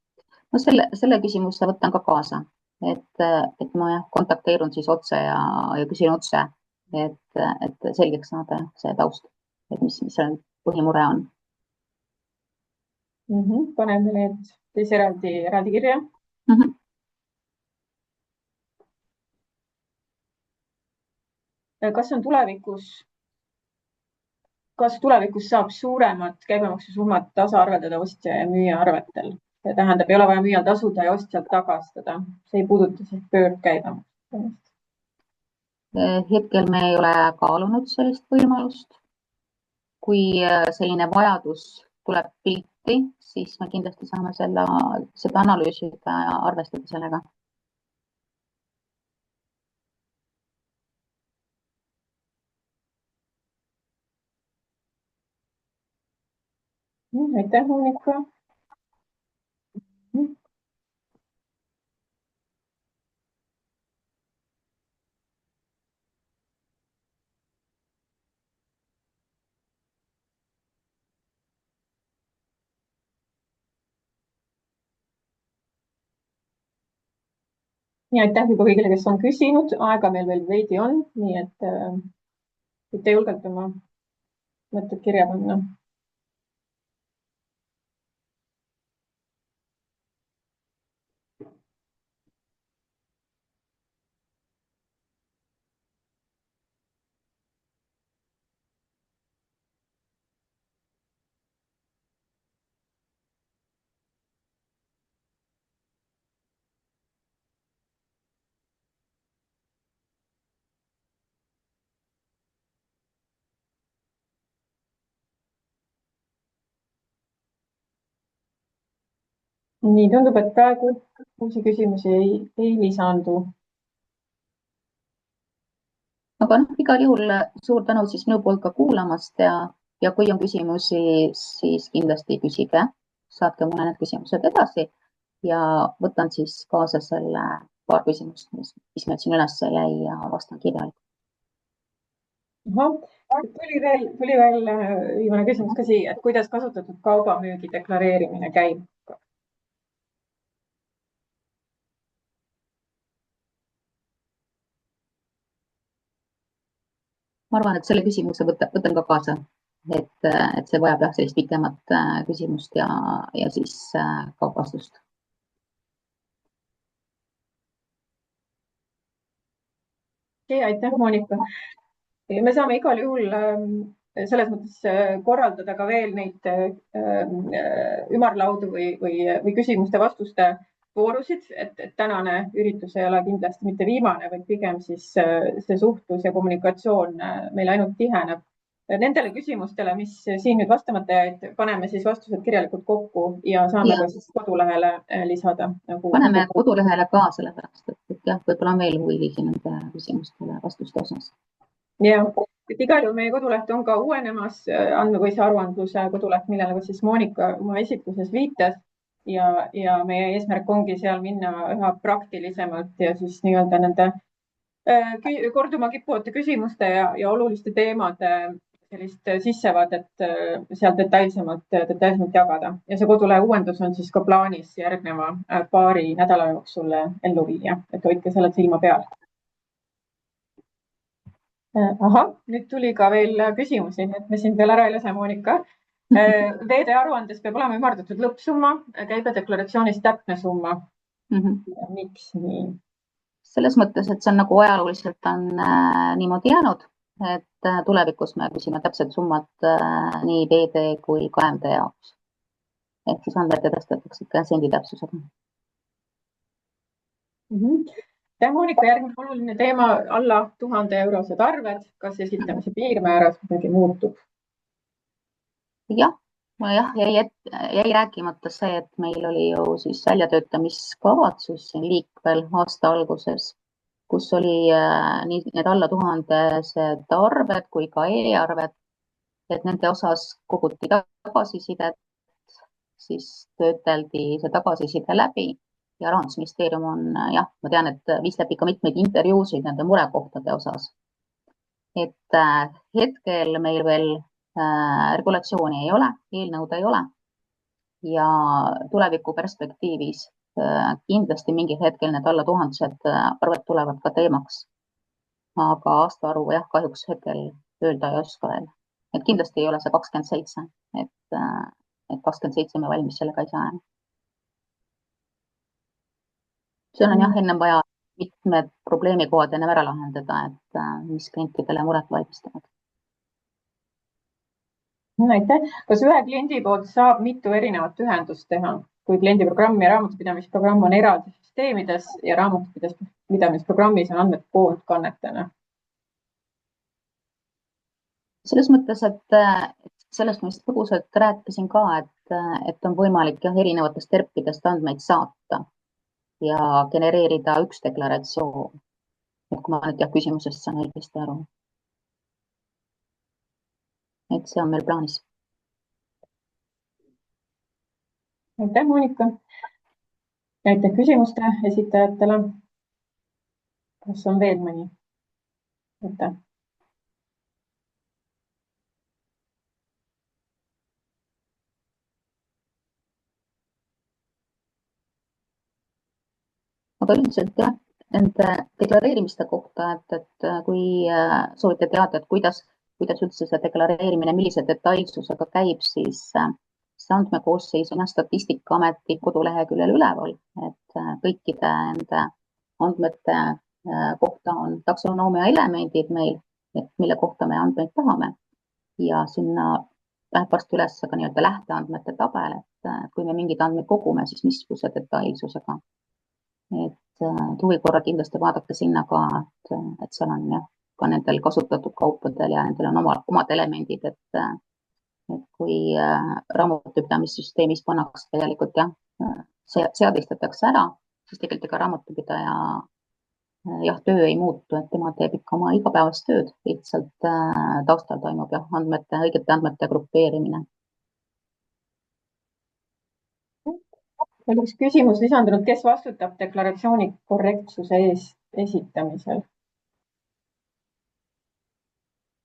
No selle küsimuse võtan ka kaasa, et ma kontakteerun siis otse ja küsin otse, et selgeks saada see taust, et mis see põhimure on.
Paneme need siis eraldi kirja. Kas tulevikus saab suuremat käibemaksusummat tasaarveldada ostja ja müüja arvetel? See tähendab, ei ole vaja müüjal tasuda ja ostjalt tagastada. See ei puuduta siis pöördkäibemaksu.
Hetkel me ei ole kaalunud sellist võimalust. Kui selline vajadus tuleb pilti, siis me kindlasti saame seda analüüsida ja arvestada sellega.
Aitäh, Monika. Ja aitäh juba kõigile, kes on küsinud. Aega meil veel veidi on, nii et võite julgelt oma mõtted kirja panna. Nii, tundub, et praegu uusi küsimusi ei lisandu.
Aga igal juhul suur tänu siis minu poolt ka kuulamast ja kui on küsimusi, siis kindlasti küsige. Saatke mulle need küsimused edasi ja võtan siis kaasa selle paar küsimust, mis meil siin üles jäi ja vastan kirjalikult.
Tuli veel viimane küsimus ka siia, et kuidas kasutatud kaubamüügi deklareerimine käib?
ma arvan, et selle küsimuse võtan ka kaasa, et see vajab jah sellist pikemat küsimust ja siis ka vastust.
Aitäh, Monika. Me saame igal juhul selles mõttes korraldada ka veel neid ümarlaudu või küsimuste-vastuste voorusid, et tänane üritus ei ole kindlasti mitte viimane, vaid pigem siis see suhtlus ja kommunikatsioon meil ainult tiheneb. Nendele küsimustele, mis siin nüüd vastamata jäid, paneme siis vastused kirjalikult kokku ja saame ka siis kodulehele lisada.
Paneme kodulehele ka, sellepärast et jah, võib-olla on veel huvilisi nende küsimustele vastuste osas.
Ja, et igal juhul meie koduleht on ka uuenemas, andmepõhise aruandluse koduleht, millele siis Monika oma esitluses viitas ja meie eesmärk ongi seal minna üha praktilisemalt ja siis nii-öelda nende korduma kippuvate küsimuste ja oluliste teemade sellist sissevaadet seal detailsemalt jagada. Ja see kodulehe uuendus on siis ka plaanis järgneva paari nädala jooksul ellu viia, et hoidke sellel silma peal. Ahah, nüüd tuli ka veel küsimusi, et me sind veel ära ei lase, Monika. Veede aruandes peab olema ümardatud lõppsumma, käibedeklaratsioonis täpne summa. Miks nii?
Selles mõttes, et see on nagu ajalooliselt on niimoodi jäänud, et tulevikus me küsime täpsed summad nii veede kui KMD jaoks. Ehk siis andmed edastatakse ikka sendi täpsusega.
Monika, järgmine oluline teema, alla 1000 eurosed arved, kas esitamise piirmääras midagi muutub?
Jah, jäi rääkimata see, et meil oli ju siis väljatöötamiskavatsus liikvel aasta alguses, kus oli nii need alla 1000 arved kui ka e-arved, et nende osas koguti tagasisidet, siis tööteldi see tagasiside läbi. Ja Rahandusministeerium on, jah, ma tean, et viis läbi ka mitmeid intervjuusid nende murekohtade osas. Et hetkel meil veel regulatsiooni ei ole, eelnõud ei ole ja tuleviku perspektiivis kindlasti mingil hetkel need alla 1000 arved tulevad ka teemaks. Aga aastaarvu jah, kahjuks hetkel öelda ei oska veel. Et kindlasti ei ole see 27, et 27 me valmis sellega ei saa. See on jah ennem vaja mitmed probleemikohad ennem ära lahendada, et mis klientidele muret valmistavad.
Aitäh. Kas ühe kliendi poolt saab mitu erinevat ühendust teha, kui kliendiprogramm ja raamatupidamisprogramm on eraldi süsteemides ja raamatupidamisprogrammis on andmed koondkannetena? Selles mõttes, et sellest ma põgusalt rääkisin ka, et on võimalik jah, erinevatest ERP-idest andmeid saata ja genereerida üks deklaratsioon. Et kui ma nüüd jah küsimusest saan õigesti aru. Et see on meil plaanis. Aitäh, Monika. Aitäh küsimuste esitajatele. Kas on veel mõni? Aitäh. Aga üldiselt jah, nende deklareerimiste kohta, et kui soovite teada, et kuidas üldse see deklareerimine, millise detailsusega käib, siis see andmekoosseis on Statistikaameti koduleheküljel üleval, et kõikide nende andmete kohta on taksonoomia elemendid meil, mille kohta me andmeid tahame ja sinna läheb varsti üles ka nii-öelda lähteandmete tabel, et kui me mingid andmeid kogume, siis missuguse detailsusega. Et huvi korra kindlasti vaadake sinna ka, et seal on jah, ka nendel kasutatud kaupadel ja nendel on omad elemendid, et kui raamatupidamissüsteemis pannakse tegelikult jah, seadistatakse ära, siis tegelikult ka raamatupidaja jah, töö ei muutu, et tema teeb ikka oma igapäevast tööd, lihtsalt taustal toimub jah, õigete andmete grupeerimine. Veel üks küsimus lisandunud, kes vastutab deklaratsiooni korrektsuse eest esitamisel?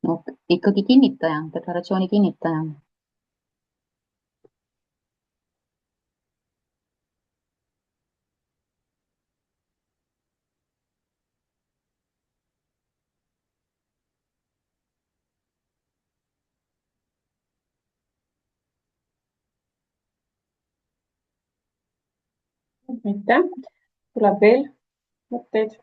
No, ikkagi kinnitaja, deklaratsiooni kinnitaja. aitäh. Tuleb veel mõtteid?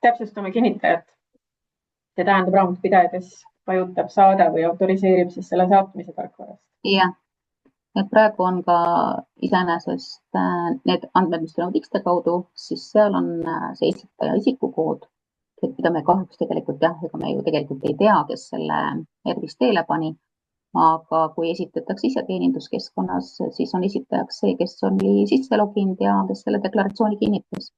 Täpsustame kinnitajat. See tähendab raamatupidaja, kes vajutab saada või autoriseerib siis selle saatmise tarkvarast.
jah, et praegu on ka iseenesest need andmed, mis tulevad X-te kaudu, siis seal on see esitaja isikukood, mida me kahjuks tegelikult jah, ega me ju tegelikult ei tea, kes selle Erdis teele pani. Aga kui esitatakse iseteeninduskeskkonnas, siis on esitajaks see, kes oli sisse loginud ja kes selle deklaratsiooni kinnitas.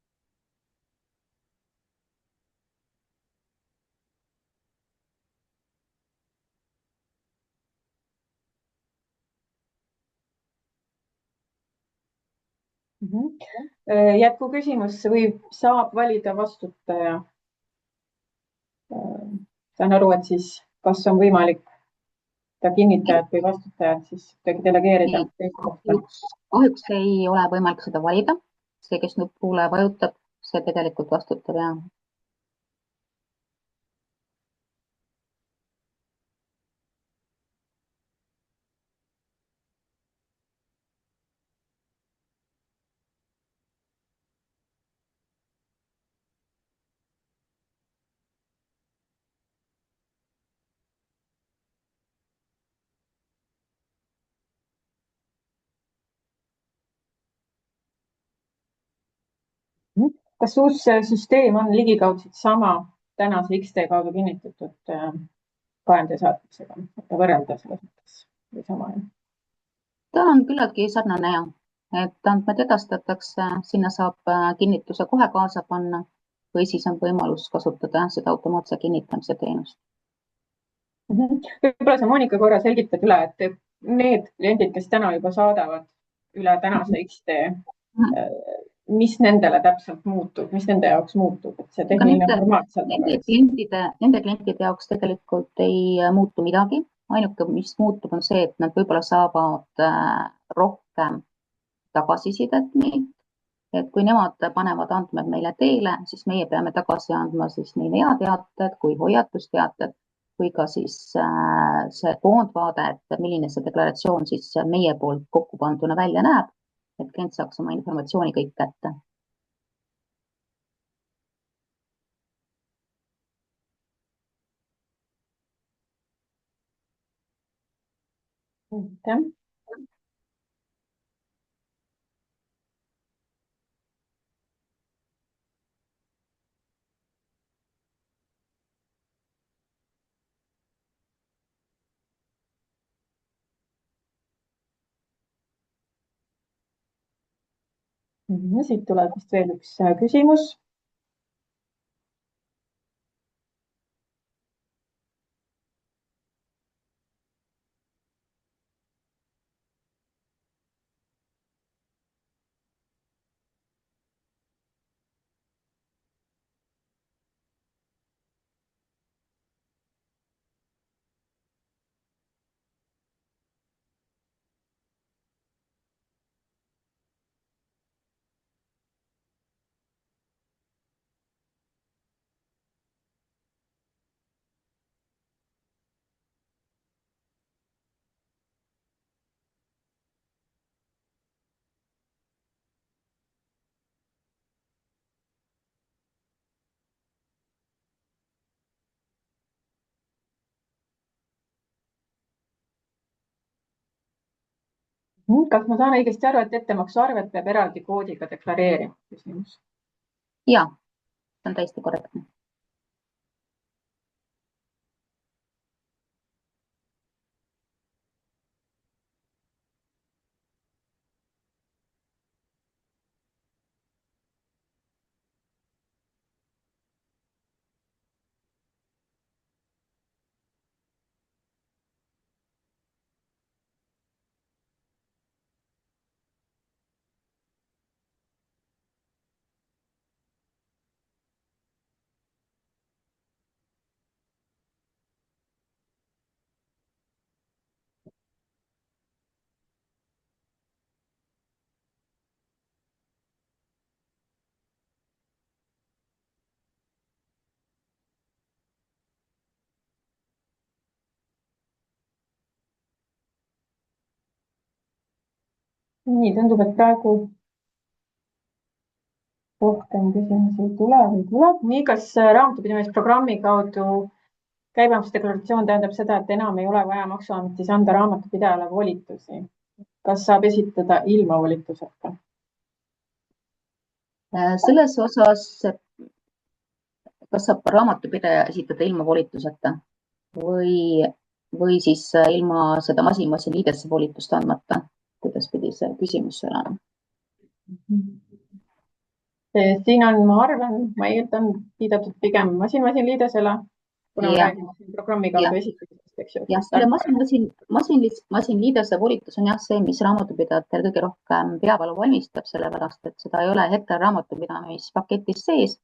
Jätkuküsimus, saab valida vastutaja. Saan aru, et siis kas on võimalik ta kinnitajat või vastutajat siis kuidagi delegeerida teise kohta?
Kahjuks ei ole võimalik seda valida. See, kes nupule vajutab, see tegelikult vastutab ja
Kas uus süsteem on ligikaudselt sama tänase X-tee kaudu kinnitatud kaendi saatmisega, et võrrelda selles mõttes või sama?
ta on küllaltki sarnane ja, et andmed edastatakse, sinna saab kinnituse kohe kaasa panna või siis on võimalus kasutada seda automaatse kinnitamise teenust.
Võib-olla sa, Monika, korra selgitad üle, et need kliendid, kes täna juba saadavad üle tänase X-tee, mis nendele täpselt muutub, mis nende jaoks muutub, et see tehniline formaat seal tagasi?
Nende klientide jaoks tegelikult ei muutu midagi. Ainuke, mis muutub, on see, et nad võib-olla saavad rohkem tagasisidet meilt. Et kui nemad panevad andmed meile teele, siis meie peame tagasi andma siis nii veateated kui hoiatusteated kui ka siis see koondvaade, et milline see deklaratsioon siis meie poolt kokku panduna välja näeb, et klient saaks oma informatsiooni kõik kätte.
Aitäh. Siit tuleb vist veel üks küsimus. Kas ma saan õigesti aru, et ettemaksuarvet peab eraldi koodiga deklareerima? Küsimus.
Ja, see on täiesti korrektne.
nii, tundub, et praegu rohkem küsimusi ei tule või tuleb. nii, kas raamatupidamisprogrammi kaudu käibemaksudeklaratsioon tähendab seda, et enam ei ole vaja Maksuametis anda raamatupidajale volitusi? kas saab esitada ilma volituseta?
Selles osas, kas saab raamatupidaja esitada ilma volituseta või, või siis ilma seda masin-liidese volitust andmata, kuidas pidi see küsimus olema?
siin on, ma arvan, ma eeldan, viidatud pigem masin-liidesele, kuna me
ja,
räägime siin programmi
ja,
kaudu esitamisest, eks ju.
jah, selle masin-liidese volitus on jah see, mis raamatupidajatel kõige rohkem peavalu valmistab, sellepärast et seda ei ole hetkel raamatupidamispaketis sees.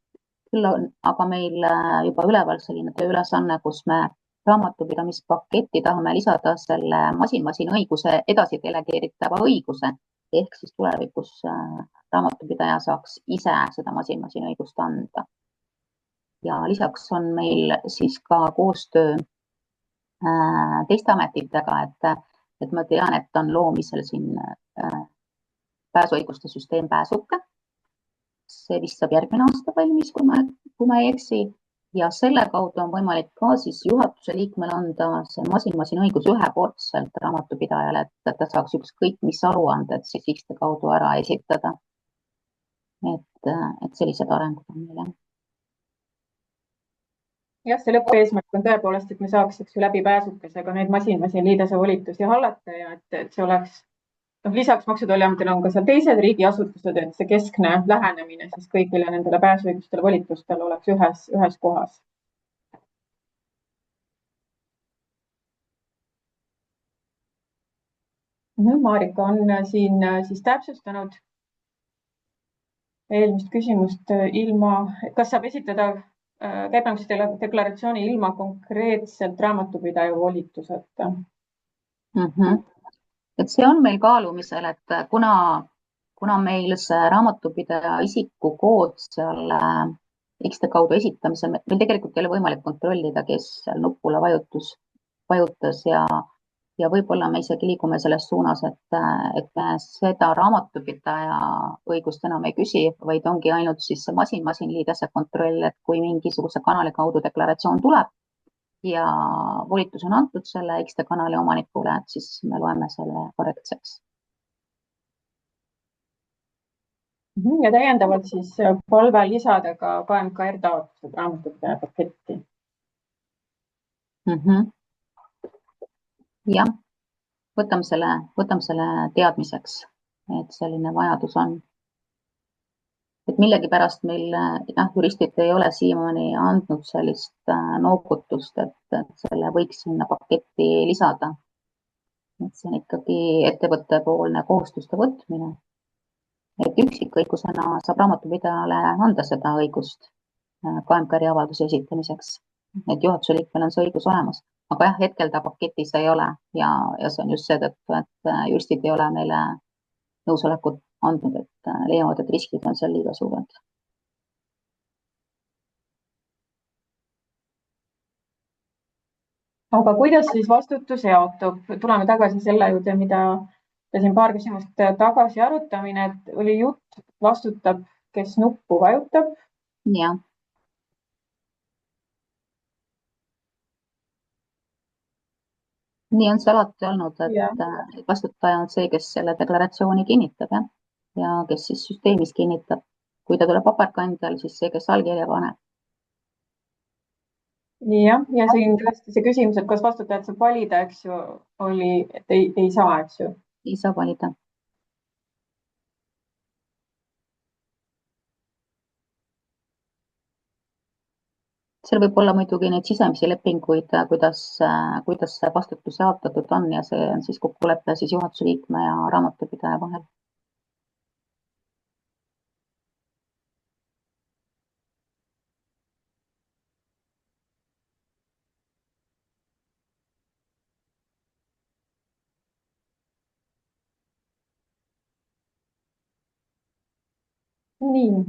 Küll on aga meil juba üleval selline tööülesanne, kus me raamatupidamispaketti tahame lisada selle õiguse edasi delegeeritava õiguse ehk siis tulevikus raamatupidaja saaks ise seda õigust anda. Ja lisaks on meil siis ka koostöö teiste ametitega, et ma tean, et on loomisel siin pääsuõiguste süsteem Pääsuke. See vist saab järgmine aasta valmis, kui ma ei eksi. Ja selle kaudu on võimalik ka siis juhatuse liikmel anda see õigus ühekordselt raamatupidajale, et ta saaks ükskõik mis aruanded siis X-te kaudu ära esitada. Et sellised arengud on meil.
jah, see lõppeesmärk on tõepoolest, et me saaks läbi Pääsukesega neid masin-liidese volitusi hallata ja et see oleks, lisaks Maksu- ja Tolliametile on ka seal teised riigiasutused, et see keskne lähenemine siis kõigile nendele pääsuõigustele, volitustele oleks ühes kohas. Marika on siin siis täpsustanud eelmist küsimust kas saab esitada käibemaksudeklaratsiooni ilma konkreetselt raamatupidaja volituseta?
Et see on meil kaalumisel, et kuna meil see raamatupidaja isikukood seal X-te kaudu esitamisel, meil tegelikult ei ole võimalik kontrollida, kes seal nupule vajutas ja võib-olla me isegi liigume selles suunas, et me seda raamatupidaja õigust enam ei küsi, vaid ongi ainult siis see masin-liidese kontroll, et kui mingisuguse kanali kaudu deklaratsioon tuleb ja volitus on antud selle X-te kanali omanikule, et siis me loeme selle korrektseks.
Ja täiendavalt siis palve lisada ka KMKR taotlused raamatupidaja paketti.
Jah, võtame selle teadmiseks, et selline vajadus on. Et millegipärast meil juristid ei ole siiamaani andnud sellist noogutust, et selle võiks sinna paketti lisada. Et see on ikkagi ettevõttepoolne kohustuste võtmine. Et üksikõigusena saab raamatupidajale anda seda õigust KMKR-i avalduse esitamiseks. Et juhatuse liikmel on see õigus olemas. Aga jah, hetkel ta paketis ei ole ja see on just seetõttu, et juristid ei ole meile nõusolekut andnud, et leiavad, et riskid on seal liiga suured.
Aga kuidas siis vastutus jaotub? Tuleme tagasi selle juurde, mida siin paar küsimust tagasi arutamine, et oli jutt, vastutab, kes nuppu vajutab.
Jah. Nii on see alati olnud, et vastutaja on see, kes selle deklaratsiooni kinnitab ja kes siis süsteemis kinnitab. Kui ta tuleb paberkandjal, siis see, kes allkirja paneb.
Ja siin tõesti see küsimus, et kas vastutajat saab valida, eks ju, oli, et ei saa, eks ju.
Ei saa valida. Seal võib olla muidugi neid sisemisi lepinguid, kuidas see vastutus jaotatud on ja see on siis kokkulepe siis juhatuse liikme ja raamatupidaja vahel.
Nii.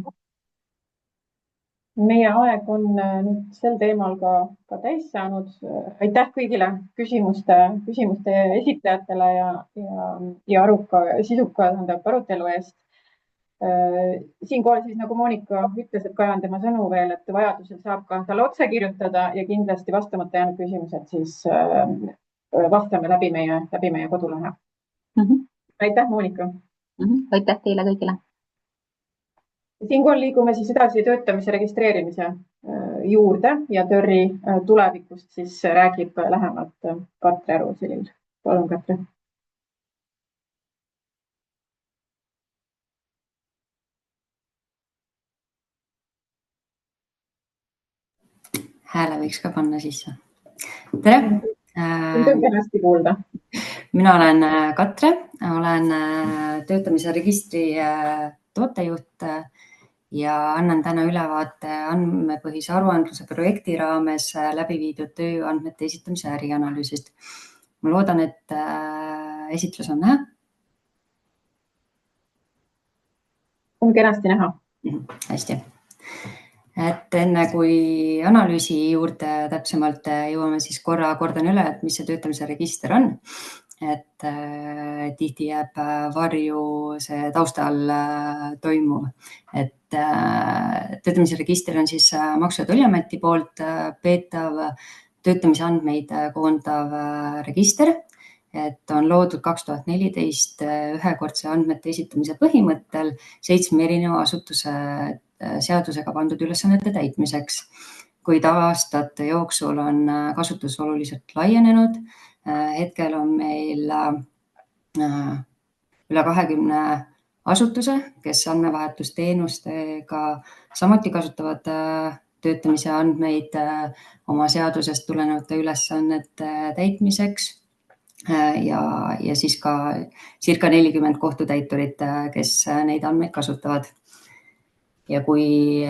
meie aeg on nüüd sel teemal ka täis saanud. Aitäh kõigile küsimuste esitajatele ja aruka, sisuka arutelu eest. Siinkohal siis, nagu Monika ütles, et kajan tema sõnu veel, et vajadusel saab ka talle otse kirjutada ja kindlasti vastamata jäänud küsimused siis vastame läbi meie kodulehe. Aitäh, Monika!
Aitäh teile kõigile!
Siinkohal liigume siis edasi töötamise registreerimise juurde ja TÖRi tulevikust siis räägib lähemalt Katre Arusilil. Palun, Katre!
Hääle võiks ka panna sisse. Tere!
Kenasti kuulda.
Mina olen Katre, olen töötamise registri tootejuht ja annan täna ülevaate andmepõhise aruandluse projekti raames läbi viidud tööandmete esitamise ärianalüüsist. Ma loodan, et esitlus on näha.
On kenasti näha.
Hästi. Et enne kui analüüsi juurde täpsemalt jõuame, siis kordan üle, et mis see töötamise register on. Et tihti jääb varju see taustal toimuv. Et töötamise register on siis Maksu- ja Tolliameti poolt peetav töötamise andmeid koondav register. Et on loodud 2014 ühekordse andmete esitamise põhimõttel 7 erineva asutuse seadusega pandud ülesannete täitmiseks, kuid aastate jooksul on kasutus oluliselt laienenud. Hetkel on meil üle 20 asutuse, kes andmevahetusteenustega samuti kasutavad töötamise andmeid oma seadusest tulenevate ülesannete täitmiseks ja siis ka circa 40 kohtutäiturit, kes neid andmeid kasutavad. Ja kui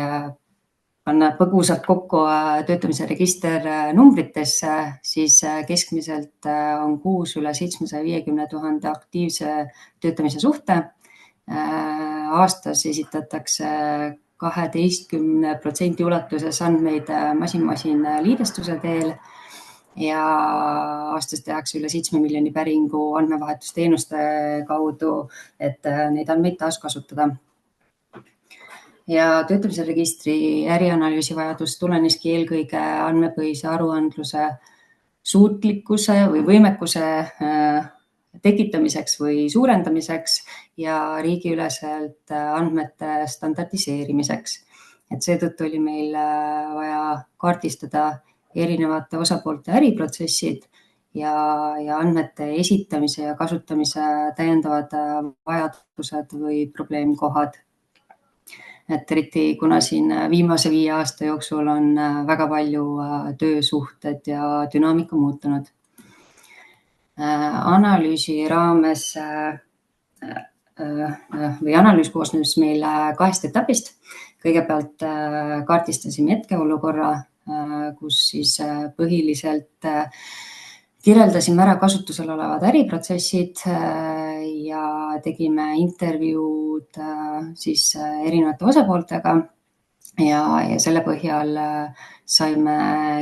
panna põgusalt kokku töötamise register numbritesse, siis keskmiselt on kuus üle 750 000 aktiivse töötamise suhte. Aastas esitatakse 12% ulatuses andmeid masin-masin liidestuse teel ja aastas tehakse üle 7 miljoni päringu andmevahetusteenuste kaudu, et neid andmeid taas kasutada. Ja töötamise registri ärianalüüsi vajadus tuleneski eelkõige andmepõhise aruandluse suutlikkuse või võimekuse tekitamiseks või suurendamiseks ja riigiüleselt andmete standardiseerimiseks. Et seetõttu oli meil vaja kaardistada erinevate osapoolte äriprotsessid ja andmete esitamise ja kasutamise täiendavad vajadused või probleemkohad. Et eriti kuna siin viimase 5 aasta jooksul on väga palju töösuhted ja dünaamika muutunud. Analüüsi raames või analüüs koosnes meil 2 etapist. Kõigepealt kaardistasime hetkeolukorra, kus siis põhiliselt kirjeldasime ära kasutusel olevad äriprotsessid ja tegime intervjuud siis erinevate osapooltega ja selle põhjal saime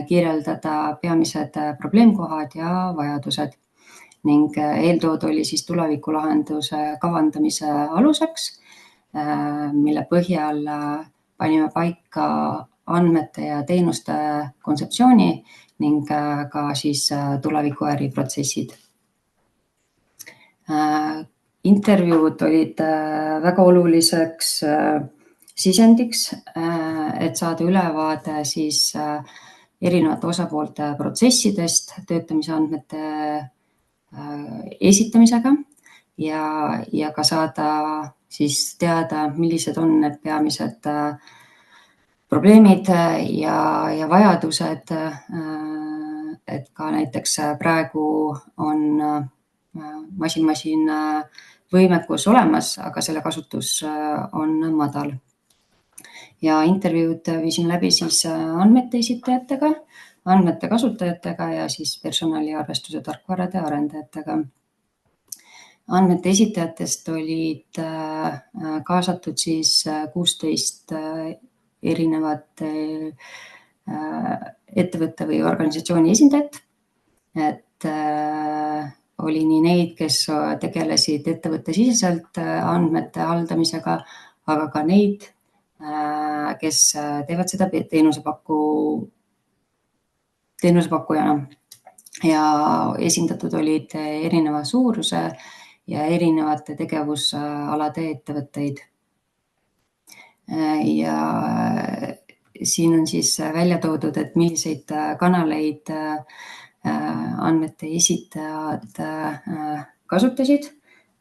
kirjeldada peamised probleemkohad ja vajadused ning eeltood oli siis tulevikulahenduse kavandamise aluseks, mille põhjal panime paika andmete ja teenuste kontseptsiooni ning ka siis tuleviku äriprotsessid. Intervjuud olid väga oluliseks sisendiks, et saada ülevaade siis erinevate osapoolte protsessidest töötamise andmete esitamisega ja ka saada siis teada, millised on need peamised probleemid ja vajadused, et ka näiteks praegu on masin-masin võimekus olemas, aga selle kasutus on madal. Ja intervjuud viisime läbi siis andmete esitajatega, andmete kasutajatega ja siis personaliarvestuse tarkvarade arendajatega. Andmete esitajatest olid kaasatud siis 16 erinevat ettevõtte või organisatsiooni esindajat, et oli nii neid, kes tegelesid ettevõtte siseselt andmete haldamisega, aga ka neid, kes teevad seda teenusepakkujana ja esindatud olid erineva suuruse ja erinevate tegevusalade ettevõtteid. Ja siin on siis välja toodud, et milliseid kanaleid andmete esitajad kasutasid,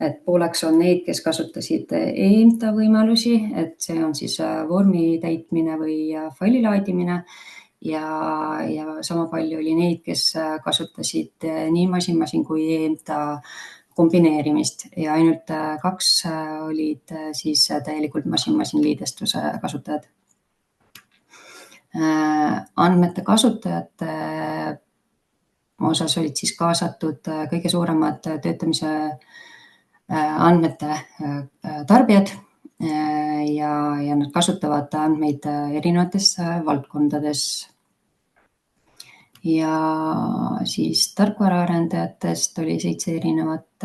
et pooleks on neid, kes kasutasid EMTA võimalusi, et see on siis vormi täitmine või faili laadimine ja sama palju oli neid, kes kasutasid nii masin-masin kui EMTA kombineerimist ja ainult 2 olid siis täielikult masin-masin liidestuse kasutajad. Andmete kasutajate osas olid siis kaasatud kõige suuremad töötamise andmete tarbijad ja nad kasutavad andmeid erinevates valdkondades. Ja siis tarkvaraarendajatest oli 7 erinevat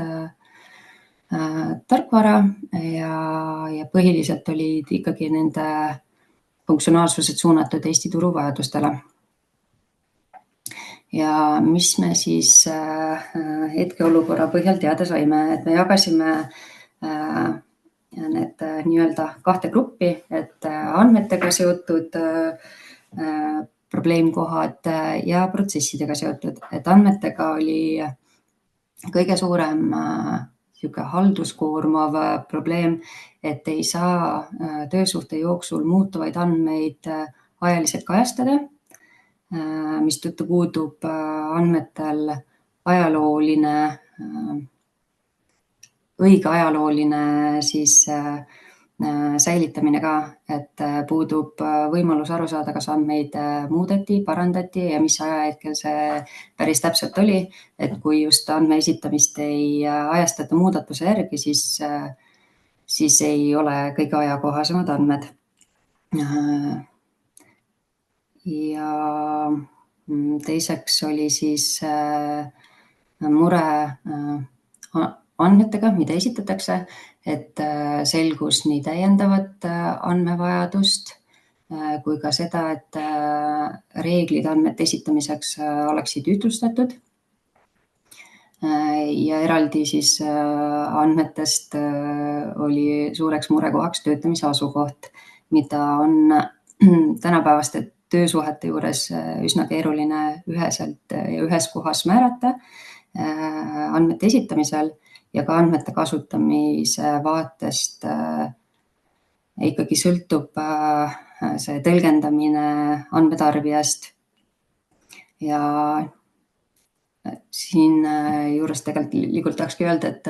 tarkvara ja põhiliselt olid ikkagi nende funktsionaalsused suunatud Eesti turu vajadustele. Ja mis me siis hetkeolukorra põhjal teada saime, et me jagasime need nii-öelda 2 gruppi, et andmetega seotud probleemkohad ja protsessidega seotud, et andmetega oli kõige suurem halduskoormav probleem, et ei saa töösuhte jooksul muutuvaid andmeid ajaliselt kajastada, mistõttu puudub andmetel õige ajalooline siis säilitamine ka, et puudub võimalus aru saada, kas andmeid muudeti, parandati ja mis ajahetkel see päris täpselt oli, et kui just andme esitamist ei ajastata muudatuse järgi, siis ei ole kõige ajakohasemad andmed. Ja teiseks oli siis mure andmetega, mida esitatakse, et selgus nii täiendavat andmevajadust kui ka seda, et reeglid andmete esitamiseks oleksid ühtlustatud. Ja eraldi siis andmetest oli suureks murekohaks töötamise asukoht, mida on tänapäevaste töösuhete juures üsna keeruline üheselt ja ühes kohas määrata andmete esitamisel ja ka andmete kasutamise vaatest ikkagi sõltub see tõlgendamine andmetarbijast. Ja siin juures tegelikult tahakski öelda, et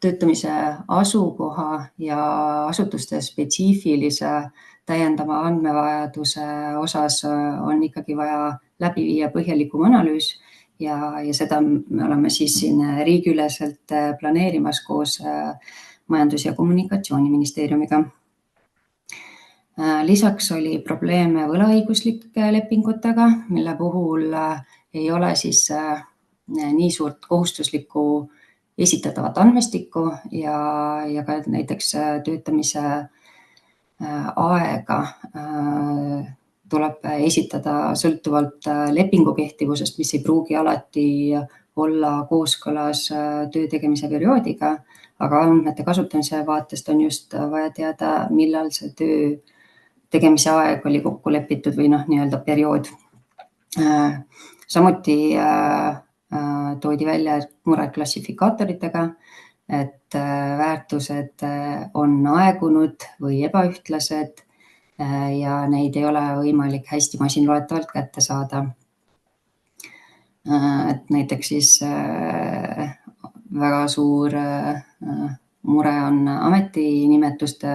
töötamise asukoha ja asutuste spetsiifilise täiendava andmevajaduse osas on ikkagi vaja läbi viia põhjalikum analüüs ja seda me oleme siis siin riigiüleselt planeerimas koos Majandus- ja Kommunikatsiooniministeeriumiga. Lisaks oli probleeme võlaõiguslike lepingutega, mille puhul ei ole siis nii suurt kohustuslikku esitatavat andmestikku ja ka näiteks töötamise aega tuleb esitada sõltuvalt lepingu kehtivusest, mis ei pruugi alati olla kooskõlas töö tegemise perioodiga, aga andmete kasutamise vaatest on just vaja teada, millal see töö tegemise aeg oli kokku lepitud või nii-öelda periood. Samuti toodi välja mure klassifikaatoritega, et väärtused on aegunud või ebaühtlased ja neid ei ole võimalik hästi masinloetavalt kätte saada. Et näiteks siis väga suur mure on ametinimetuste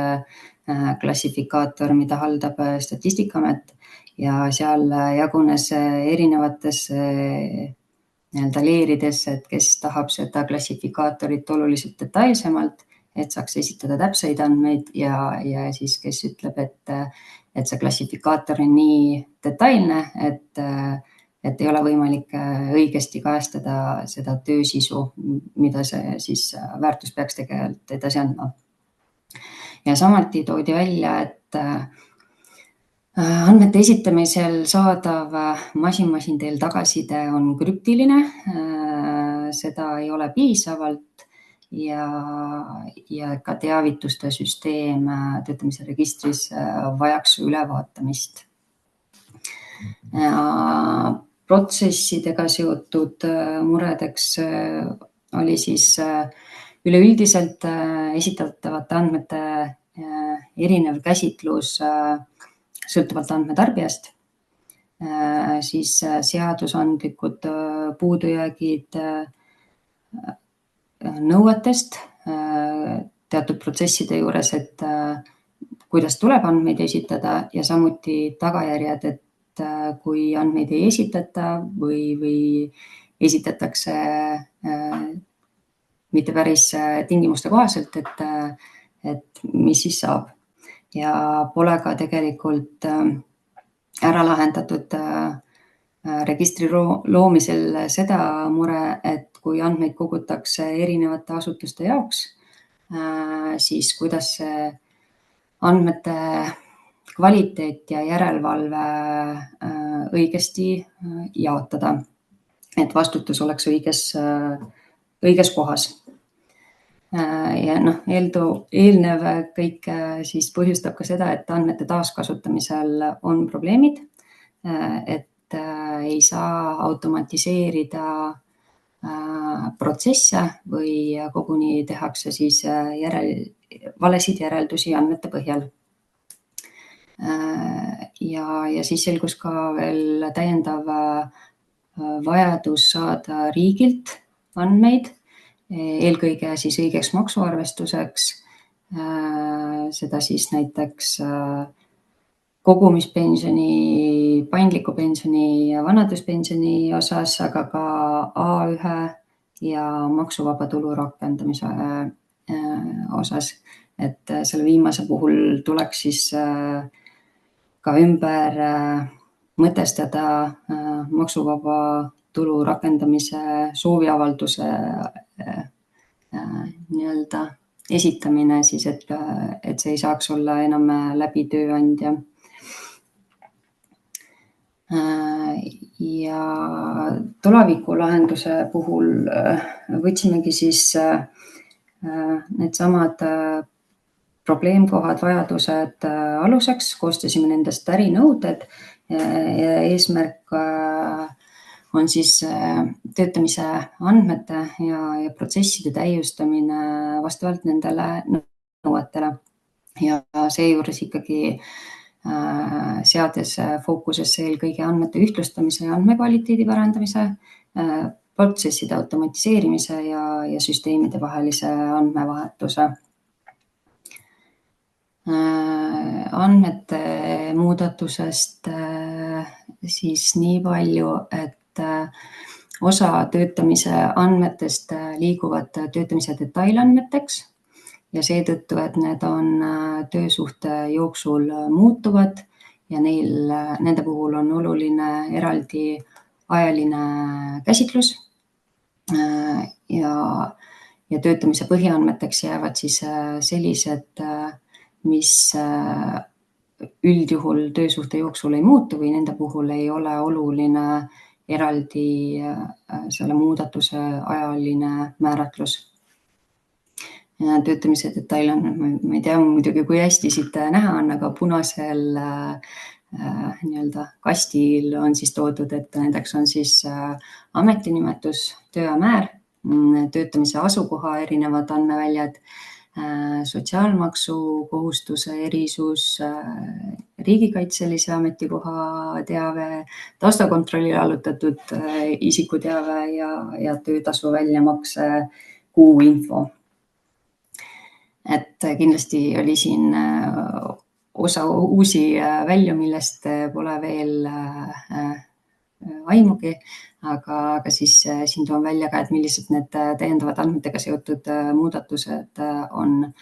klassifikaator, mida haldab Statistikaamet ja seal jagunes erinevatesse leeridesse, et kes tahab seda klassifikaatorit oluliselt detailsemalt, et saaks esitada täpseid andmeid ja siis, kes ütleb, et see klassifikaator on nii detailne, et ei ole võimalik õigesti kajastada seda töösisu, mida see siis väärtus peaks tegelikult edasi andma. Ja samuti toodi välja, et andmete esitamisel saadav masin teel tagasiside on krüptiline, seda ei ole piisavalt ja ka teavituste süsteem töötamise registris vajaks ülevaatamist. Protsessidega seotud muredeks oli siis üleüldiselt esitatavate andmete erinev käsitlus sõltuvalt andmetarbijast, siis seadusandlikud puudujäägid nõuetest teatud protsesside juures, et kuidas tuleb andmeid esitada ja samuti tagajärjed, et kui andmeid ei esitata või esitatakse mitte päris tingimuste kohaselt, et mis siis saab. Ja pole ka tegelikult ära lahendatud registri loomisel seda mure, et kui andmeid kogutakse erinevate asutuste jaoks, siis kuidas see andmete kvaliteet ja järelevalve õigesti jaotada, et vastutus oleks õiges kohas. Ja eelnev kõik siis põhjustab ka seda, et andmete taaskasutamisel on probleemid, et ei saa automatiseerida protsesse või koguni tehakse siis valesid järeldusi andmete põhjal. Ja siis selgus ka veel täiendav vajadus saada riigilt andmeid, eelkõige siis õigeks maksuarvestuseks, seda siis näiteks kogumispensioni, paindliku pensioni ja vanaduspensioni osas, aga ka A1 ja maksuvaba tulu rakendamise osas, et selle viimase puhul tuleks siis ka ümber mõtestada maksuvaba tulu rakendamise sooviavalduse nii-öelda esitamine siis, et see ei saaks olla enam läbi tööandja. Ja tulevikulahenduse puhul võtsimegi siis needsamad probleemkohad, vajadused aluseks, koostasime nendest ärinõuded ja eesmärk on siis töötamise andmete ja protsesside täiustamine vastavalt nendele nõuetele ja seejuures ikkagi seades fookusesse eelkõige andmete ühtlustamise ja andmekvaliteedi parandamise, protsesside automatiseerimise ja süsteemide vahelise andmevahetuse. Andmete muudatusest siis nii palju, et osa töötamise andmetest liiguvad töötamise detailandmeteks ja seetõttu, et need on töösuhte jooksul muutuvad ja nende puhul on oluline eraldi ajaline käsitlus ja töötamise põhiandmeteks jäävad siis sellised, mis üldjuhul töösuhte jooksul ei muutu või nende puhul ei ole oluline eraldi selle muudatuse ajaline määratlus. Töötamise detail on, ma ei tea muidugi, kui hästi siit näha on, aga punasel nii-öelda kastil on siis toodud, et nendeks on siis ametinimetus, töömäär, töötamise asukoha erinevad andmeväljad, sotsiaalmaksu kohustuse erisus, riigikaitselise ametikoha teave, taustakontrollile allutatud isikuteave ja töötasu väljamakse kuuinfo. Et kindlasti oli siin osa uusi välju, millest pole veel aimugi, aga siis siin toon välja ka, et millised need täiendavad andmetega seotud muudatused on.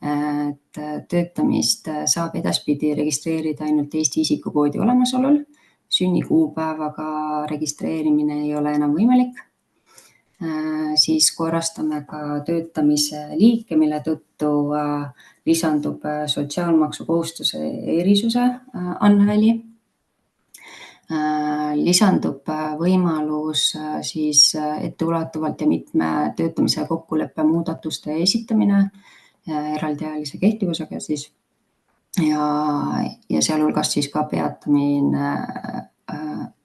Et töötamist saab edaspidi registreerida ainult Eesti isikukoodi olemasolul. Sünnikuupäevaga registreerimine ei ole enam võimalik. Siis korrastame ka töötamise liike, mille tõttu lisandub sotsiaalmaksukohustuse erisuse andmeväli. Lisandub võimalus siis etteulatuvalt ja mitme töötamise kokkuleppe muudatuste esitamine eraldiajalise kehtivusega siis ja sealhulgas siis ka peatamine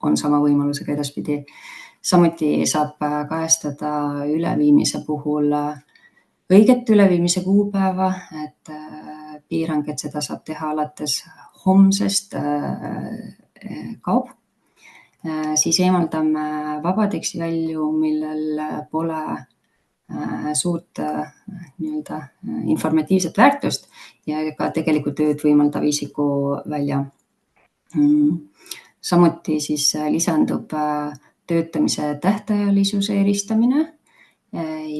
on sama võimalusega edaspidi. Samuti saab kajastada üleviimise puhul õiget üleviimise kuupäeva, et piirang, et seda saab teha alates homsest kaob. Siis eemaldame vabateksti välju, millel pole suurt informatiivset väärtust ja ka tegelikult tööd võimaldav isiku välja. Samuti siis lisandub töötamise tähtajalisuse eristamine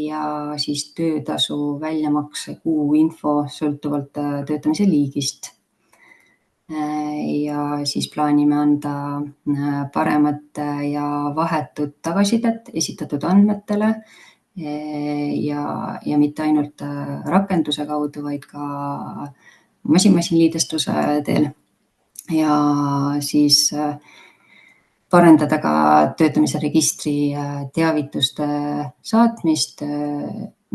ja siis töötasu väljamakse kuu info sõltuvalt töötamise liigist. Ja siis plaanime anda paremat ja vahetut tagasisidet esitatud andmetele ja mitte ainult rakenduse kaudu, vaid ka masin-liidestuse teel. Ja siis parendada ka töötamise registri teavituste saatmist,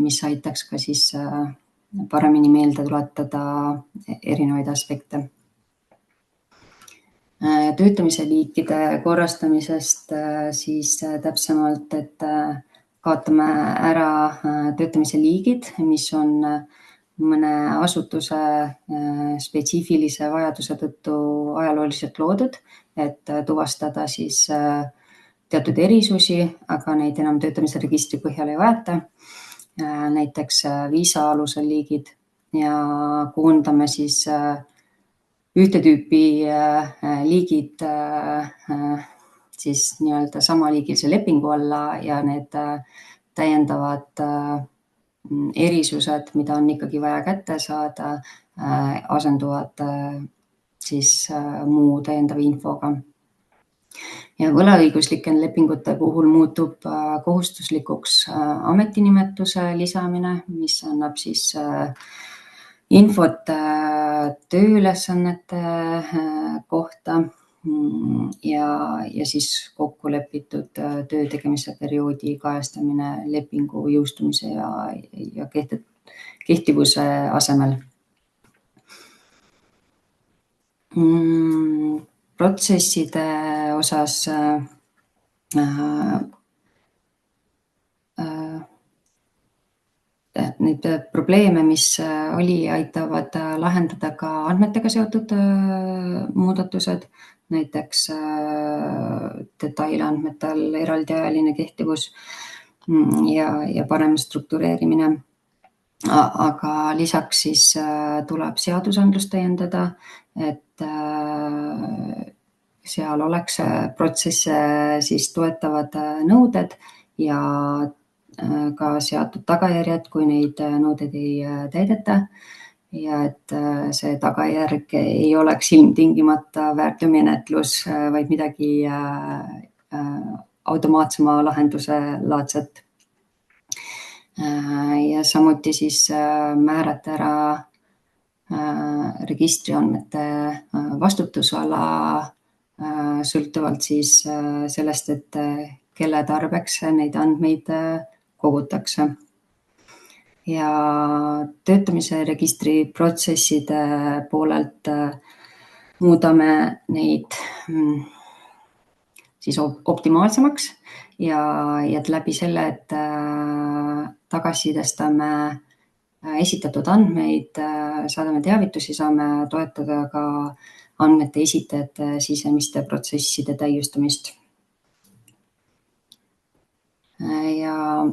mis aitaks ka siis paremini meelde tuletada erinevaid aspekte. Töötamise liikide korrastamisest siis täpsemalt, et kaotame ära töötamise liigid, mis on mõne asutuse spetsiifilise vajaduse tõttu ajalooliselt loodud, et tuvastada siis teatud erisusi, aga neid enam töötamise registri põhjal ei vaeta. Näiteks viisa alusel liigid ja koondame siis ühte tüüpi liigid siis nii-öelda samaliigilise lepingu alla ja need täiendavad erisused, mida on ikkagi vaja kätte saada, asenduvad siis muu täiendava infoga. Ja võlaõiguslike lepingute puhul muutub kohustuslikuks ametinimetuse lisamine, mis annab siis infot tööülesannete kohta ja siis kokkulepitud töö tegemise perioodi kajastamine lepingu jõustumise ja kehtivuse asemel. Protsesside osas neid probleeme, mis oli, aitavad lahendada ka andmetega seotud muudatused, näiteks detailandmetel eraldiajaline kehtivus ja parem struktureerimine. Aga lisaks siis tuleb seadusandlust täiendada, et seal oleks protsesse siis toetavad nõuded ja ka seatud tagajärjed, kui neid nõudeid ei täideta ja et see tagajärg ei oleks ilmtingimata väärteomenetlus, vaid midagi automaatsema lahenduse laadset. Ja samuti siis määrata ära registriandmete vastutusala sõltuvalt siis sellest, et kelle tarbeks neid andmeid kogutakse. Ja töötamise registri protsesside poolelt muudame neid siis optimaalsemaks ja läbi selle, et tagasisidestame esitatud andmeid, saadame teavitusi, saame toetada ka andmete esitajate sisemiste protsesside täiustamist. Ja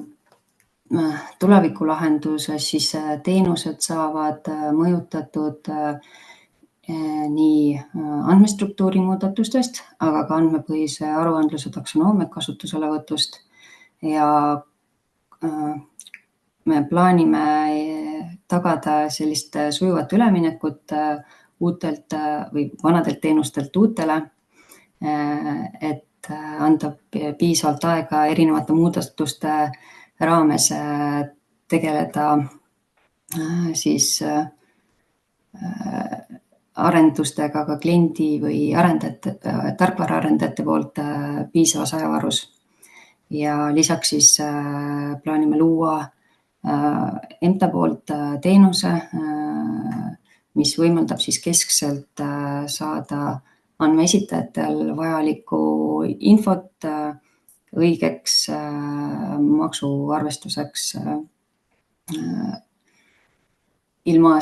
tulevikulahenduses siis teenused saavad mõjutatud nii andmestruktuuri muudatustest, aga ka andmepõhise aruandluse taksonoomia kasutuselevõtust ja me plaanime tagada sellist sujuvat üleminekut uutelt või vanadelt teenustelt uutele, et anda piisavalt aega erinevate muudatuste raames tegeleda siis arendustega ka kliendi või tarkvaraarendajate poolt piisavas ajavarus. Ja lisaks siis plaanime luua EMTA poolt teenuse, mis võimaldab siis keskselt saada andmeesitajatel vajalikku infot õigeks maksuarvestuseks ilma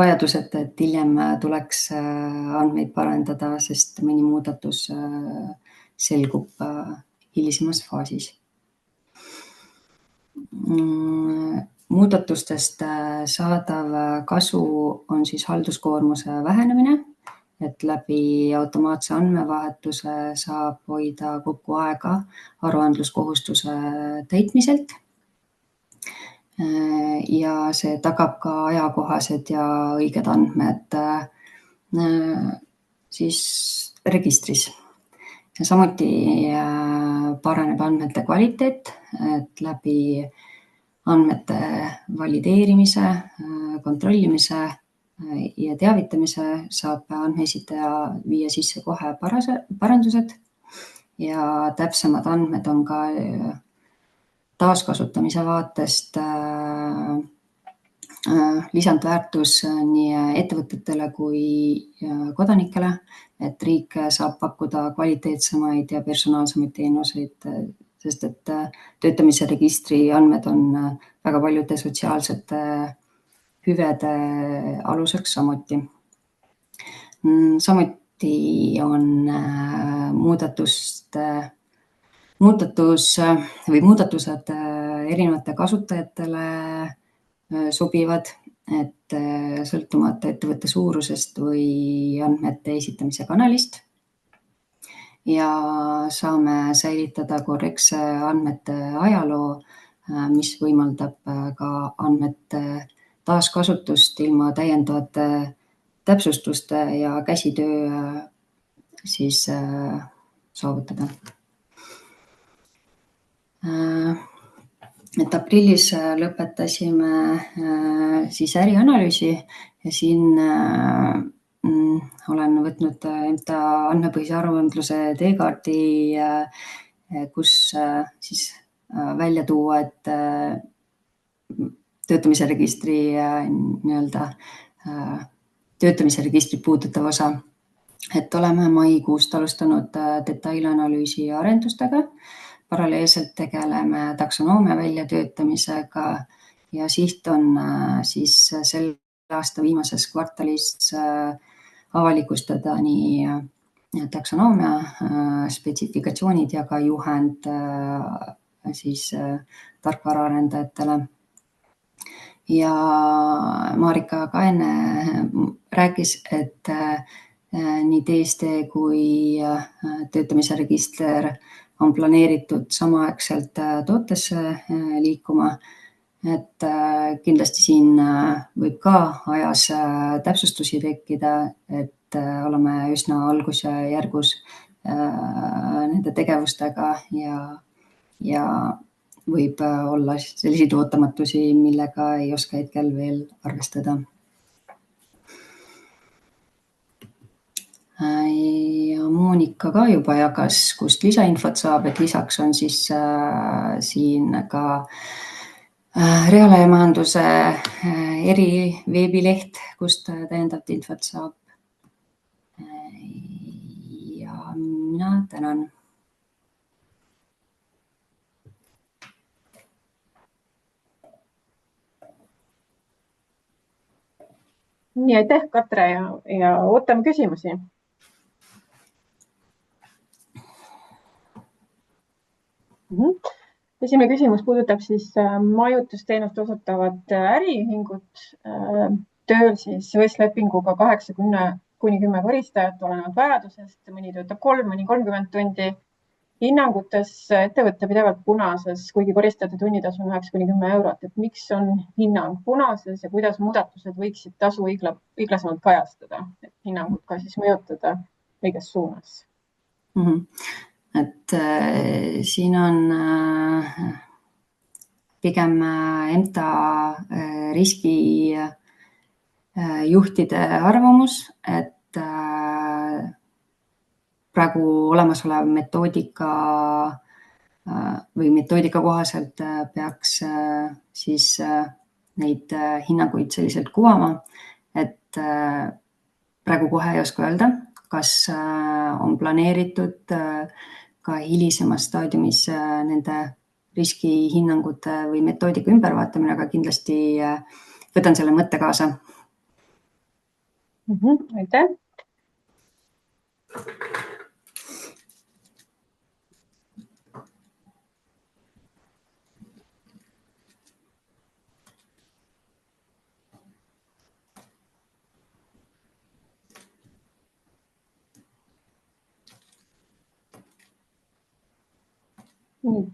vajaduseta, et hiljem tuleks andmeid parandada, sest mõni muudatus selgub hilisemas faasis. Muudatustest saadav kasu on siis halduskoormuse vähenemine, et läbi automaatse andmevahetuse saab hoida kokku aega aruandluskohustuse täitmiselt. Ja see tagab ka ajakohased ja õiged andmed siis registris. Ja samuti paraneb andmete kvaliteet, et läbi andmete valideerimise, kontrollimise ja teavitamise saab andmeesitaja viia sisse kohe parandused ja täpsemad andmed on ka taaskasutamise vaatest lisandväärtus nii ettevõtetele kui kodanikele, et riik saab pakkuda kvaliteetsemaid ja personaalsemaid teenuseid, sest et töötamise registri andmed on väga paljude sotsiaalsete hüvede aluseks samuti. Samuti on muudatused erinevate kasutajatele sobivad, et sõltumata ettevõtte suurusest või andmete esitamise kanalist ja saame säilitada korrektse andmete ajaloo, mis võimaldab ka andmete taaskasutust ilma täiendavate täpsustuste ja käsitöö siis saavutada. Et aprillis lõpetasime siis ärianalüüsi ja siin olen võtnud EMTA andmepõhise aruandluse teekaardi, kus siis välja tuua, et töötamise registri puudutav osa, et oleme maikuust alustanud detailanalüüsi arendustega. Paralleelselt tegeleme taksonoomia väljatöötamisega ja siht on siis selle aasta viimases kvartalis avalikustada nii taksonoomia spetsifikatsioonid ja ka juhend siis tarkvaraarendajatele. Ja Marika ka enne rääkis, et nii DST kui töötamise register on planeeritud samaaegselt tootesse liikuma, et kindlasti siin võib ka ajas täpsustusi tekkida, et oleme üsna algusjärgus nende tegevustega ja võib olla selliseid ootamatusi, millega ei oska hetkel veel arvestada. Ja Monika ka juba jagas, kust lisainfot saab, et lisaks on siis siin ka reaalajamajanduse eri veebileht, kust täiendavat infot saab. Ja mina tänan.
Nii, aitäh, Katre, ja ootame küsimusi. Esimene küsimus puudutab siis majutusteenust osutavat äriühingut. tööl siis võistlepinguga 8–10 koristajat olenevalt vajadusest, mõni töötab 3, mõni 30 tundi. Hinnangutes ettevõtte pidevalt punases, kuigi koristajate tunnitasu on 9–10 eurot. Et miks on hinnang punases ja kuidas muudatused võiksid tasu õiglasemalt kajastada, et hinnangut ka siis mõjutada õiges suunas?
Et siin on pigem EMTA riskijuhtide arvamus, et praegu olemasolev metoodika kohaselt peaks siis neid hinnanguid selliselt kuvama, et praegu kohe ei oska öelda, kas on planeeritud ka hilisemas staadiumis nende riskihinnangute või metoodika ümbervaatamine, aga kindlasti võtan selle mõtte kaasa.
Aitäh!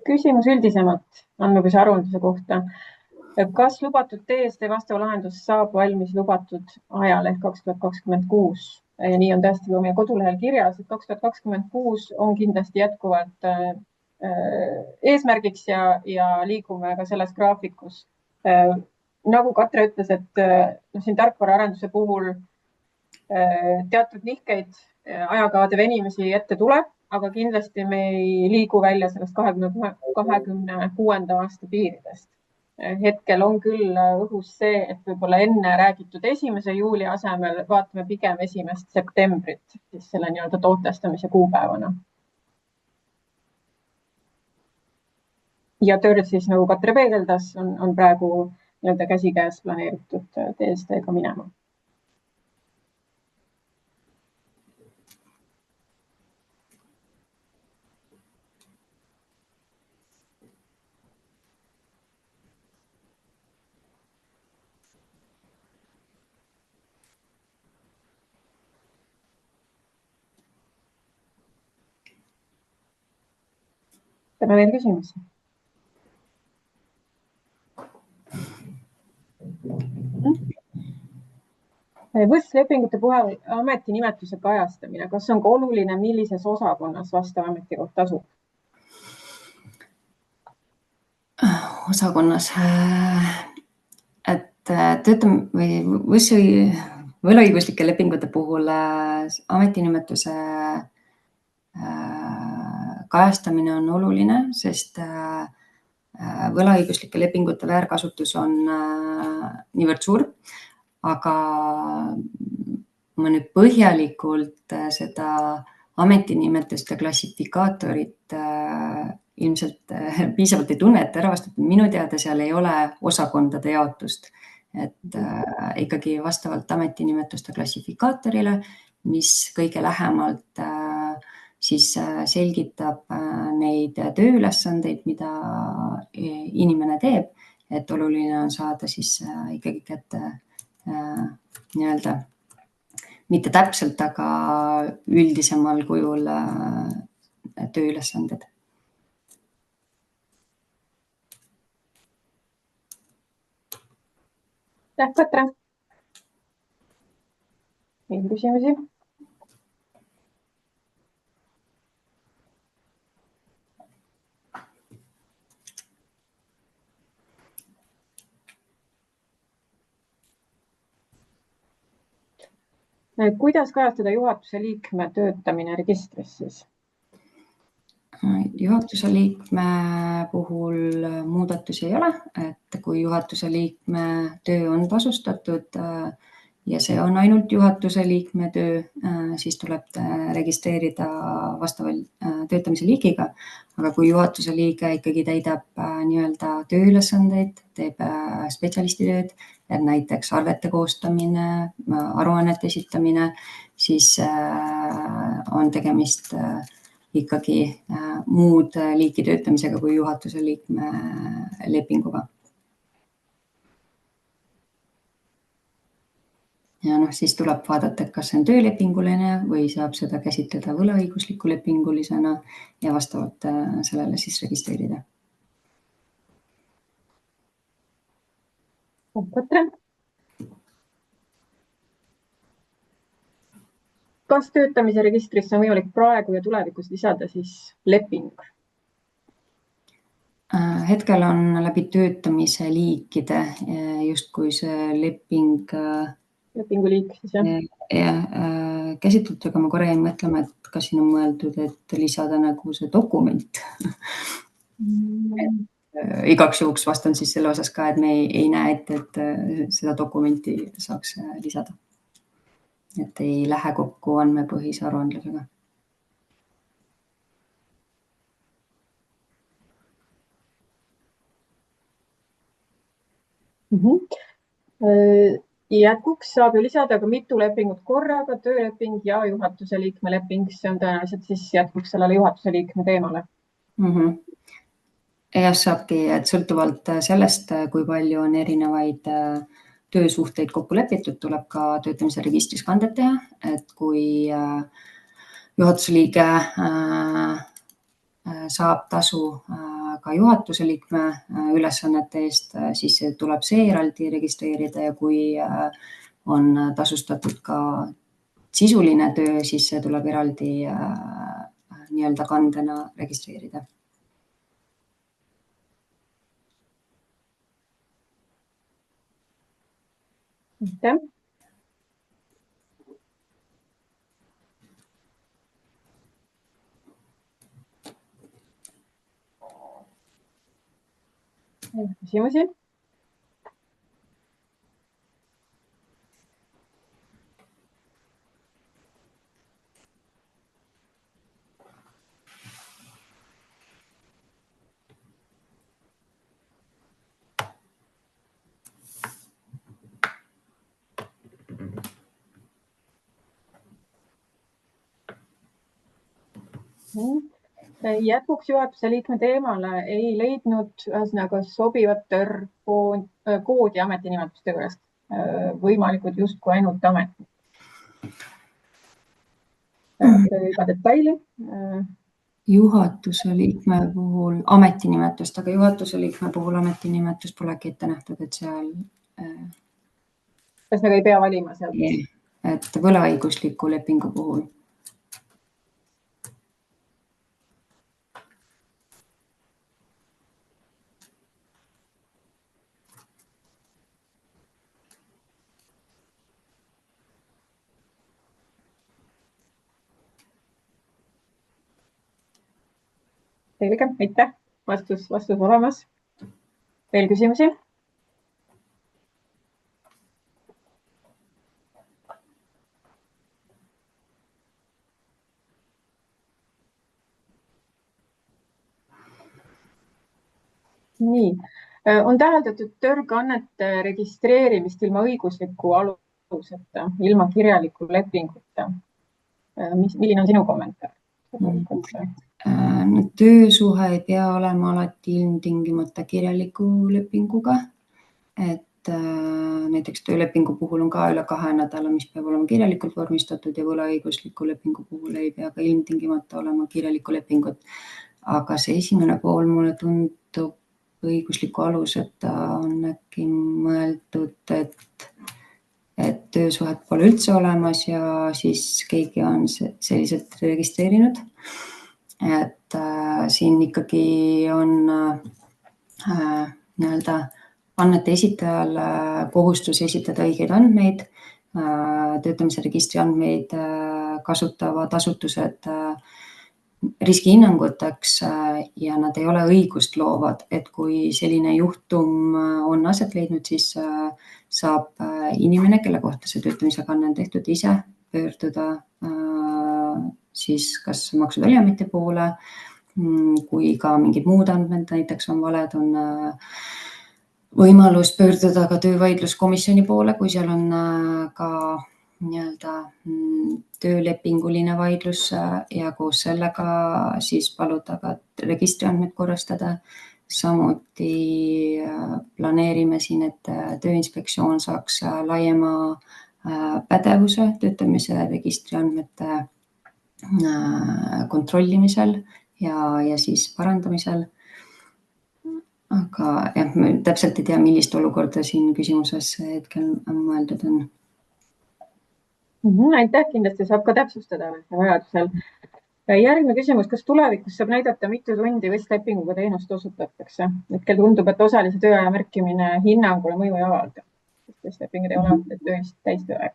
Küsimus üldisemalt andmepõhise aruandluse kohta. Kas lubatud TSD vastav lahendus saab valmis lubatud ajal ehk 2026? Ja nii on tõesti meie kodulehel kirjas, et 2026 on kindlasti jätkuvalt eesmärgiks ja liigume ka selles graafikus. Nagu Katre ütles, et siin tarkvaraarenduse puhul teatud nihkeid ajakavade venimisi ette tuleb, aga kindlasti me ei liigu välja sellest 2026. aasta piiridest. Hetkel on küll õhus see, et võib-olla enne räägitud 1. juuli asemel vaatame pigem 1. septembrit siis selle nii-öelda tootestamise kuupäevana. Ja tööd siis, nagu Katre peegeldas, on praegu nii-öelda käsikäes planeeritud TSD-ga minema. Täna veel küsimusi? Võistlepingute puhul ametinimetuse kajastamine, kas on ka oluline, millises osakonnas vastav ametikoht asub?
Osakonnas, et töötame või võlaõiguslike lepingute puhul ametinimetuse kajastamine on oluline, sest võlaõiguslike lepingute väärkasutus on niivõrd suur, aga ma nüüd põhjalikult seda ametinimetuste klassifikaatorit ilmselt piisavalt ei tunne, et ära vastata. Minu teada seal ei ole osakondade jaotust, et ikkagi vastavalt ametinimetuste klassifikaatorile, mis kõige lähemalt siis selgitab neid tööülesandeid, mida inimene teeb, et oluline on saada siis ikkagi kätte nii-öelda mitte täpselt, aga üldisemal kujul tööülesanded.
Katre. Veel küsimusi? Kuidas kajastada juhatuse liikme töötamine registris siis?
Juhatuse liikme puhul muudatusi ei ole, et kui juhatuse liikme töö on tasustatud ja see on ainult juhatuse liikme töö, siis tuleb registreerida vastaval töötamise liigiga. Aga kui juhatuse liige ikkagi täidab nii-öelda tööülesandeid, teeb spetsialistitööd, et näiteks arvete koostamine, aruannete esitamine, siis on tegemist ikkagi muud liiki töötamisega kui juhatuse liikme lepinguga. ja siis tuleb vaadata, et kas see on töölepinguline või saab seda käsitleda võlaõigusliku lepingulisena ja vastavalt sellele siis registreerida.
Katre? Kas töötamise registrisse on võimalik praegu ja tulevikus lisada siis leping?
Hetkel on läbi töötamise liikide justkui see leping
lepinguliik siis
käsitletud, aga ma korra jäin mõtlema, et kas siin on mõeldud, et lisada nagu see dokument. Igaks juhuks vastan siis selle osas ka, et me ei näe ette, et seda dokumenti saaks lisada. Et ei lähe kokku andmepõhise aruandlusega. Jätkuks saab ju lisada ka mitu lepingut korraga, tööleping ja juhatuse liikme leping. See on tõenäoliselt siis jätkuks sellele juhatuse liikme teemale. Ja saabki, et sõltuvalt sellest, kui palju on erinevaid töösuhteid kokku lepitud, tuleb ka töötamise registris kandet teha, et kui juhatuse liige saab tasu ka juhatuse liikme ülesannete eest, siis tuleb see eraldi registreerida ja kui on tasustatud ka sisuline töö, siis see tuleb eraldi nii-öelda kandena registreerida.
Aitäh. Küsimusi? Jätkuks juhatuse liikme teemale ei leidnud ühesõnaga sobivat koodi ametinimetuste juurest. Võimalikud justkui ainult ametid. Juba detaili.
Juhatuse liikme puhul ametinimetust, aga juhatuse liikme puhul ametinimetust polegi ette nähtud, et seal...
Kas nagu ei pea valima sealt?
Et võlaõigusliku lepingu puhul.
Selge, aitäh. Vastus olemas. Veel küsimusi? Nii. On täheldatud tõrgeannete registreerimist ilma õigusliku aluseta, ilma kirjaliku lepinguta. Milline on sinu kommentaar?
Töösuhe ei pea olema alati ilmtingimata kirjaliku lepinguga, et näiteks töölepingu puhul on ka üle 2 nädala, mis peab olema kirjalikult vormistatud ja võlaõigusliku lepingu puhul ei pea ka ilmtingimata olema kirjalikku lepingut. Aga see esimene pool mulle tundub õigusliku aluseta on äkki mõeldud, et töösuhet pole üldse olemas ja siis keegi on selliselt registreerinud. Et siin ikkagi on nii-öelda annete esitajal kohustus esitada õigeid andmeid, töötamise registri andmeid kasutavad asutused riskihinnanguteks ja nad ei ole õigust loovad, et kui selline juhtum on aset leidnud, siis saab inimene, kelle kohta see töötamise kanne on tehtud, ise pöörduda siis kas Maksu- ja Tolliameti poole, kui ka mingid muud andmed näiteks on valed, on võimalus pöörduda ka töövaidluskomisjoni poole, kui seal on ka nii-öelda töölepinguline vaidlus ja koos sellega siis paluda ka registriandmed korrastada. Samuti planeerime siin, et Tööinspektsioon saaks laiema pädevuse töötamise registri andmete kontrollimisel ja siis parandamisel. Aga jah, ma täpselt ei tea, millist olukorda siin küsimuses hetkel mõeldud on.
Aitäh, kindlasti saab ka täpsustada vajadusel. Järgmine küsimus, kas tulevikus saab näidata, mitu tundi võistlepinguga teenust osutatakse? Hetkel tundub, et osalise tööaja märkimine hinnangule mõju ei avalda. Võistlepingud ei ole tööst täistööaeg.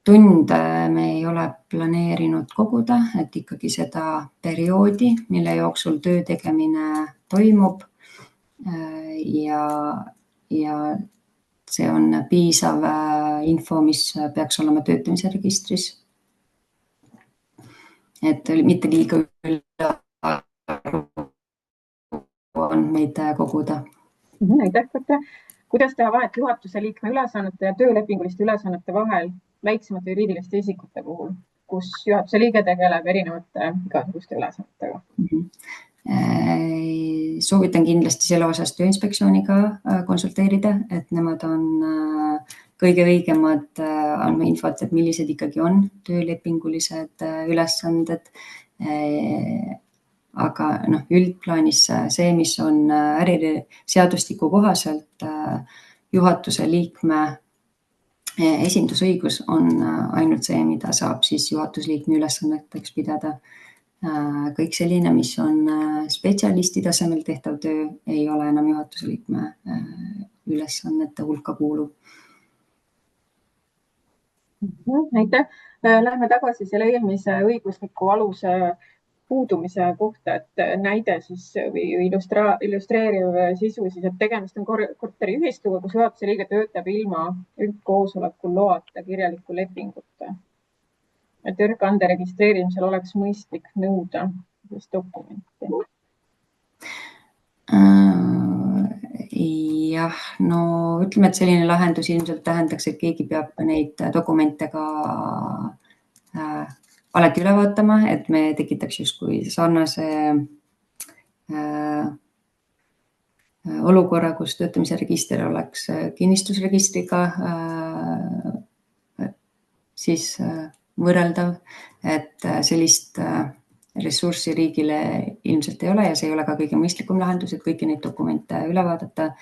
Tunde me ei ole planeerinud koguda, et ikkagi seda perioodi, mille jooksul töö tegemine toimub ja see on piisav info, mis peaks olema töötamise registris. Et mitte liiga andmeid koguda.
Aitäh, Kate. Kuidas teha vahet juhatuse liikme ülesannete ja töölepinguliste ülesannete vahel väiksemate juriidiliste isikute puhul, kus juhatuse liige tegeleb erinevate igasuguste ülesannetega?
Soovitan kindlasti selle osas Tööinspektsiooniga konsulteerida, et nemad on kõige õigemad andma infot, et millised ikkagi on töölepingulised ülesanded. Aga üldplaanis see, mis on äriseadustiku kohaselt juhatuse liikme esindusõigus, on ainult see, mida saab siis juhatusliikme ülesanneteks pidada. Kõik selline, mis on spetsialisti tasemel tehtav töö, ei ole enam juhatuse liikme ülesannete hulka kuuluv.
Aitäh. Lähme tagasi selle eelmise õigusliku aluse puudumise kohta, et näide siis või illustreeriv sisu siis, et tegemist on korteriühistuga, kus juhatuse liige töötab ilma üldkoosolekul loata kirjaliku lepinguta. Et ürkande registreerimisel oleks mõistlik nõuda dokumenti.
Jah, no ütleme, et selline lahendus ilmselt tähendaks, et keegi peab neid dokumente ka alati üle vaatama, et me tekitaks justkui sarnase olukorra, kus töötamise register oleks kinnistusregistriga siis võrreldav, et sellist ressurssi riigile ilmselt ei ole ja see ei ole ka kõige mõistlikum lahendus, et kõiki neid dokumente üle vaadata.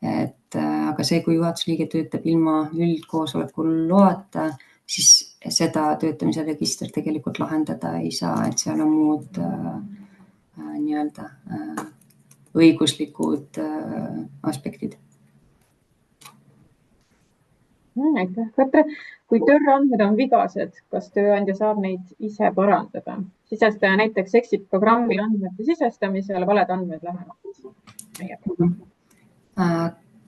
Aga see, kui juhatusliige töötab ilma üldkoosolekul loata, siis seda töötamise register tegelikult lahendada ei saa, et seal on muud nii-öelda õiguslikud aspektid.
Aitäh, Katre. Kui tööandmed on vigased, kas tööandja saab neid ise parandada? Sisestaja näiteks eksib programmi andmete sisestamisel, valed andmed lähevad.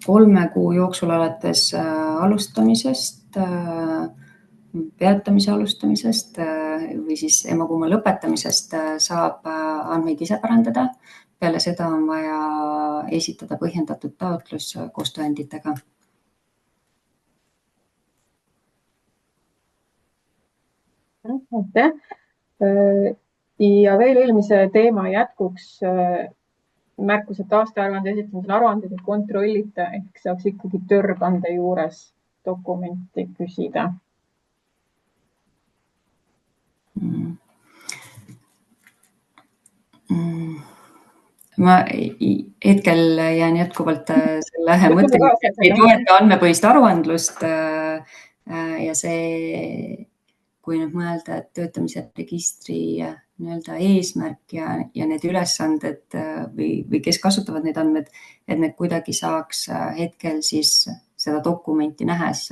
3 kuu jooksul alates alustamisest, peatamise alustamisest või siis emakuuma lõpetamisest saab andmeid ise parandada. Peale seda on vaja esitada põhjendatud taotlus koos tõenditega.
Aitäh. Ja veel eelmise teema jätkuks märkus, et aastaaruande esitamisel aruanded ei kontrollita, ehk saaks ikkagi töökande juures dokumenti küsida.
Ma hetkel jään jätkuvalt selle mõttega, et ei toeta andmepõhist aruandlust ja see, kui nüüd mõelda, et töötamise registri nii-öelda eesmärk ja need ülesanded või kes kasutavad neid andmed, et need kuidagi saaks hetkel siis seda dokumenti nähes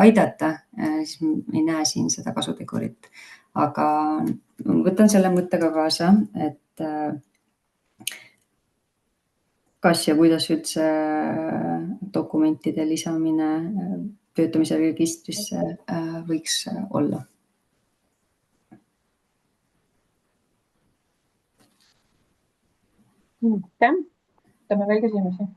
aidata, siis ei näe siin seda kasutegurit. Aga võtan selle mõttega kaasa, et kas ja kuidas üldse dokumentide lisamine töötamise registrisse võiks olla.
Võtame veel küsimusi.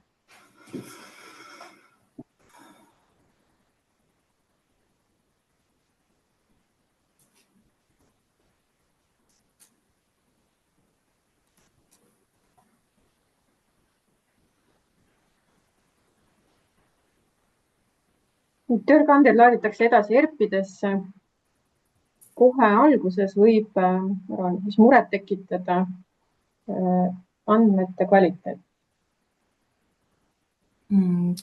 Töökanded laaditakse edasi ERP-idesse. Kohe alguses võib muret tekitada andmete kvaliteet.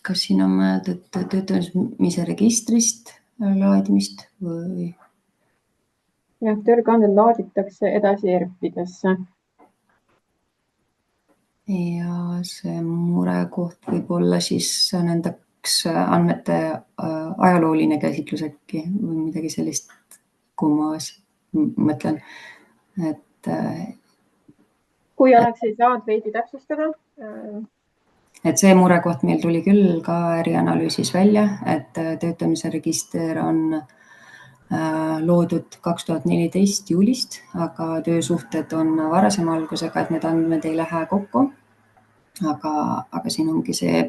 Kas siin on mõeldud töötamise registrist laadimist või?
Jah, töökanded laaditakse edasi ERP-idesse.
Ja see murekoht võib olla siis nendeks andmete ajalooline käsitlus äkki või midagi sellist, kui ma mõtlen, et
Kui Aleksei saad veidi täpsustada?
Et see murekoht meil tuli küll ka ärianalüüsis välja, et töötamise register on loodud 2014 juulist, aga töösuhted on varasema algusega, et need andmed ei lähe kokku. Aga siin ongi see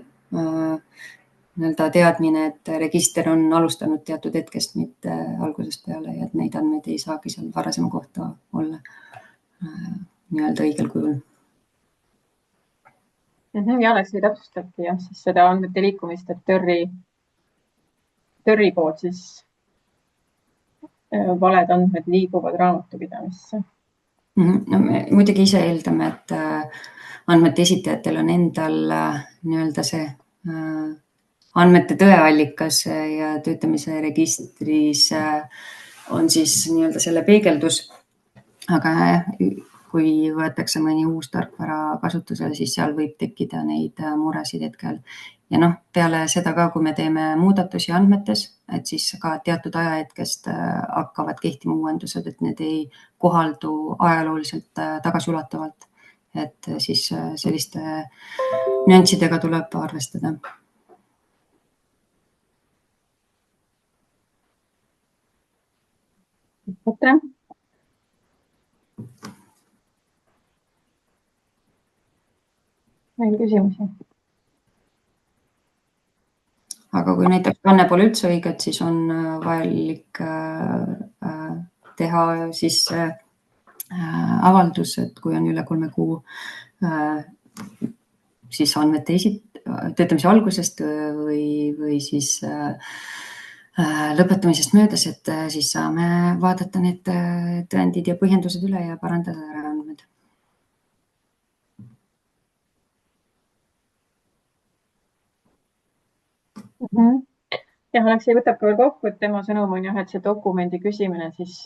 teadmine, et register on alustanud teatud hetkest, mitte algusest peale ja et neid andmeid ei saagi seal varasema kohta olla õigel kujul.
Ja Aleksei täpsustabki jah, siis seda andmete liikumist, et TÖRi poolt siis valed andmed liiguvad raamatupidamisse.
No, me muidugi ise eeldame, et andmete esitajatel on endal see andmete tõeallikas ja töötamise registris on siis selle peegeldus, aga kui võetakse mõni uus tarkvara kasutusele, siis seal võib tekkida neid muresid hetkel. Ja peale seda ka, kui me teeme muudatusi andmetes, et siis ka teatud ajahetkest hakkavad kehtima uuendused, et need ei kohaldu ajalooliselt tagasiulatavalt. Et siis selliste nüanssidega tuleb arvestada.
Petre? Meil küsimusi.
Aga kui näiteks kanne pole üldse õiget, siis on vajalik teha siis avaldus, et kui on üle 3 kuu siis andmete töötamise algusest või siis lõpetamisest möödas, et siis saame vaadata need tõendid ja põhjendused üle ja parandada ära andmed.
Jah, Aleksei võtab ka veel kokku, et tema sõnum on jah, et see dokumendi küsimine siis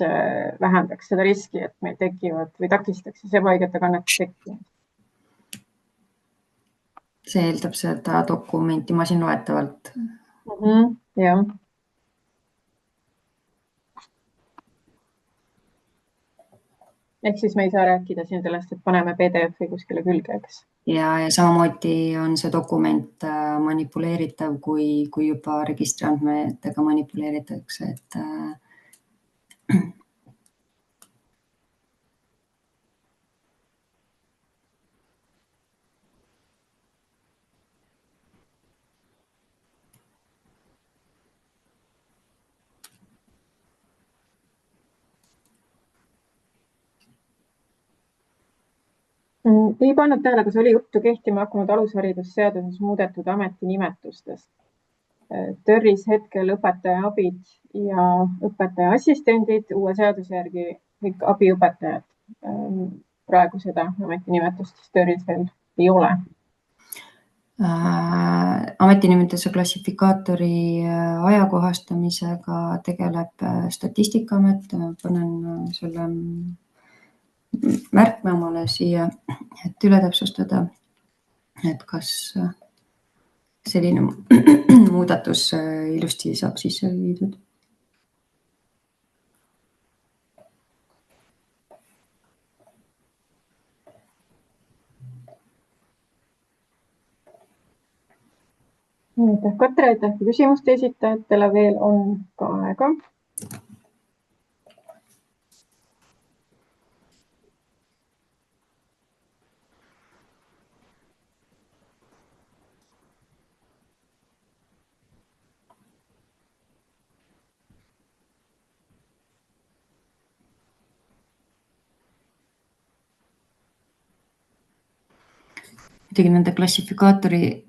vähendaks seda riski, et meil tekivad või takistaks siis ebaõigete kannete tekkimist.
See eeldab seda dokumenti masinloetavalt.
Jah. Ehk siis me ei saa rääkida siin sellest, et paneme PDF-i kuskile külge, eks?
Ja samamoodi on see dokument manipuleeritav, kui juba registriandmetega manipuleeritakse, et
Ei pannud tähele, kas oli juttu kehtima hakanud alusharidusseaduses muudetud ametinimetustest. TÖRis hetkel õpetaja abid ja õpetaja assistendid, uue seaduse järgi kõik abiõpetajad. Praegu seda ametinimetust TÖRis veel ei ole.
Ametinimetuse klassifikaatori ajakohastamisega tegeleb Statistikaamet. Panen selle märkme omale siia, et üle täpsustada, et kas selline muudatus ilusti saab sisse viidud.
Aitäh, Katre, aitäh küsimuste esitajatele, veel on ka aega.
Muidugi nende klassifikaatori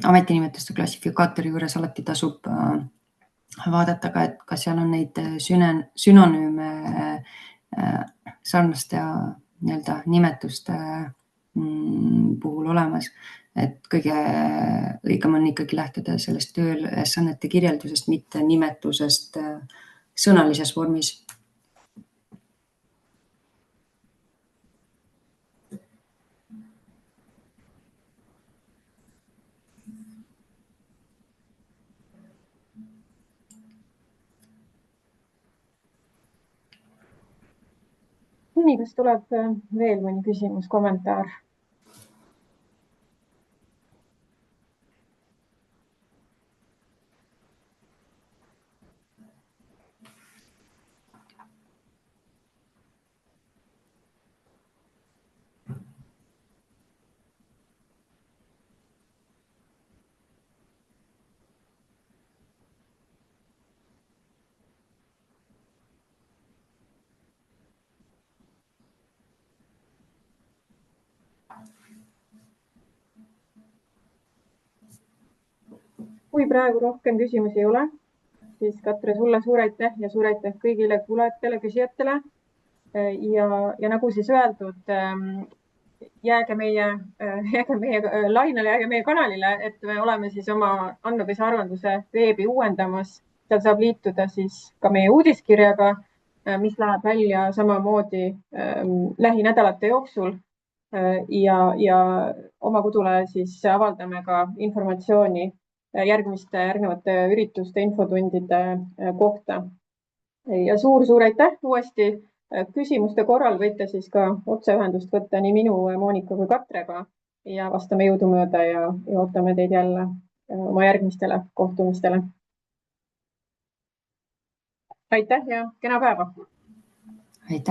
ametinimetuste klassifikaatori juures alati tasub vaadata ka, et kas seal on neid sünonüüme sarnaste nii-öelda nimetuste puhul olemas. Et kõige õigem on ikkagi lähtuda sellest tööülesannete kirjeldusest, mitte nimetusest sõnalises vormis.
Nii, kas tuleb veel mõni küsimus, kommentaar? Kui praegu rohkem küsimusi ei ole, siis Katre, sulle suur aitäh ja suur aitäh kõigile kuulajatele, küsijatele. Ja nagu siis öeldud, jääge meie lainele, jääge meie kanalile, et me oleme siis oma andmepesa aruandluse veebi uuendamas. Seal saab liituda siis ka meie uudiskirjaga, mis läheb välja samamoodi lähinädalate jooksul. Ja oma kodule siis avaldame ka informatsiooni järgnevate ürituste infotundide kohta. Ja suur aitäh uuesti. Küsimuste korral võite siis ka otseühendust võtta nii minu, Moonika kui Katrega ja vastame jõudumööda ja ootame teid jälle oma järgmistele kohtumistele. Aitäh ja kena päeva!
Aitäh!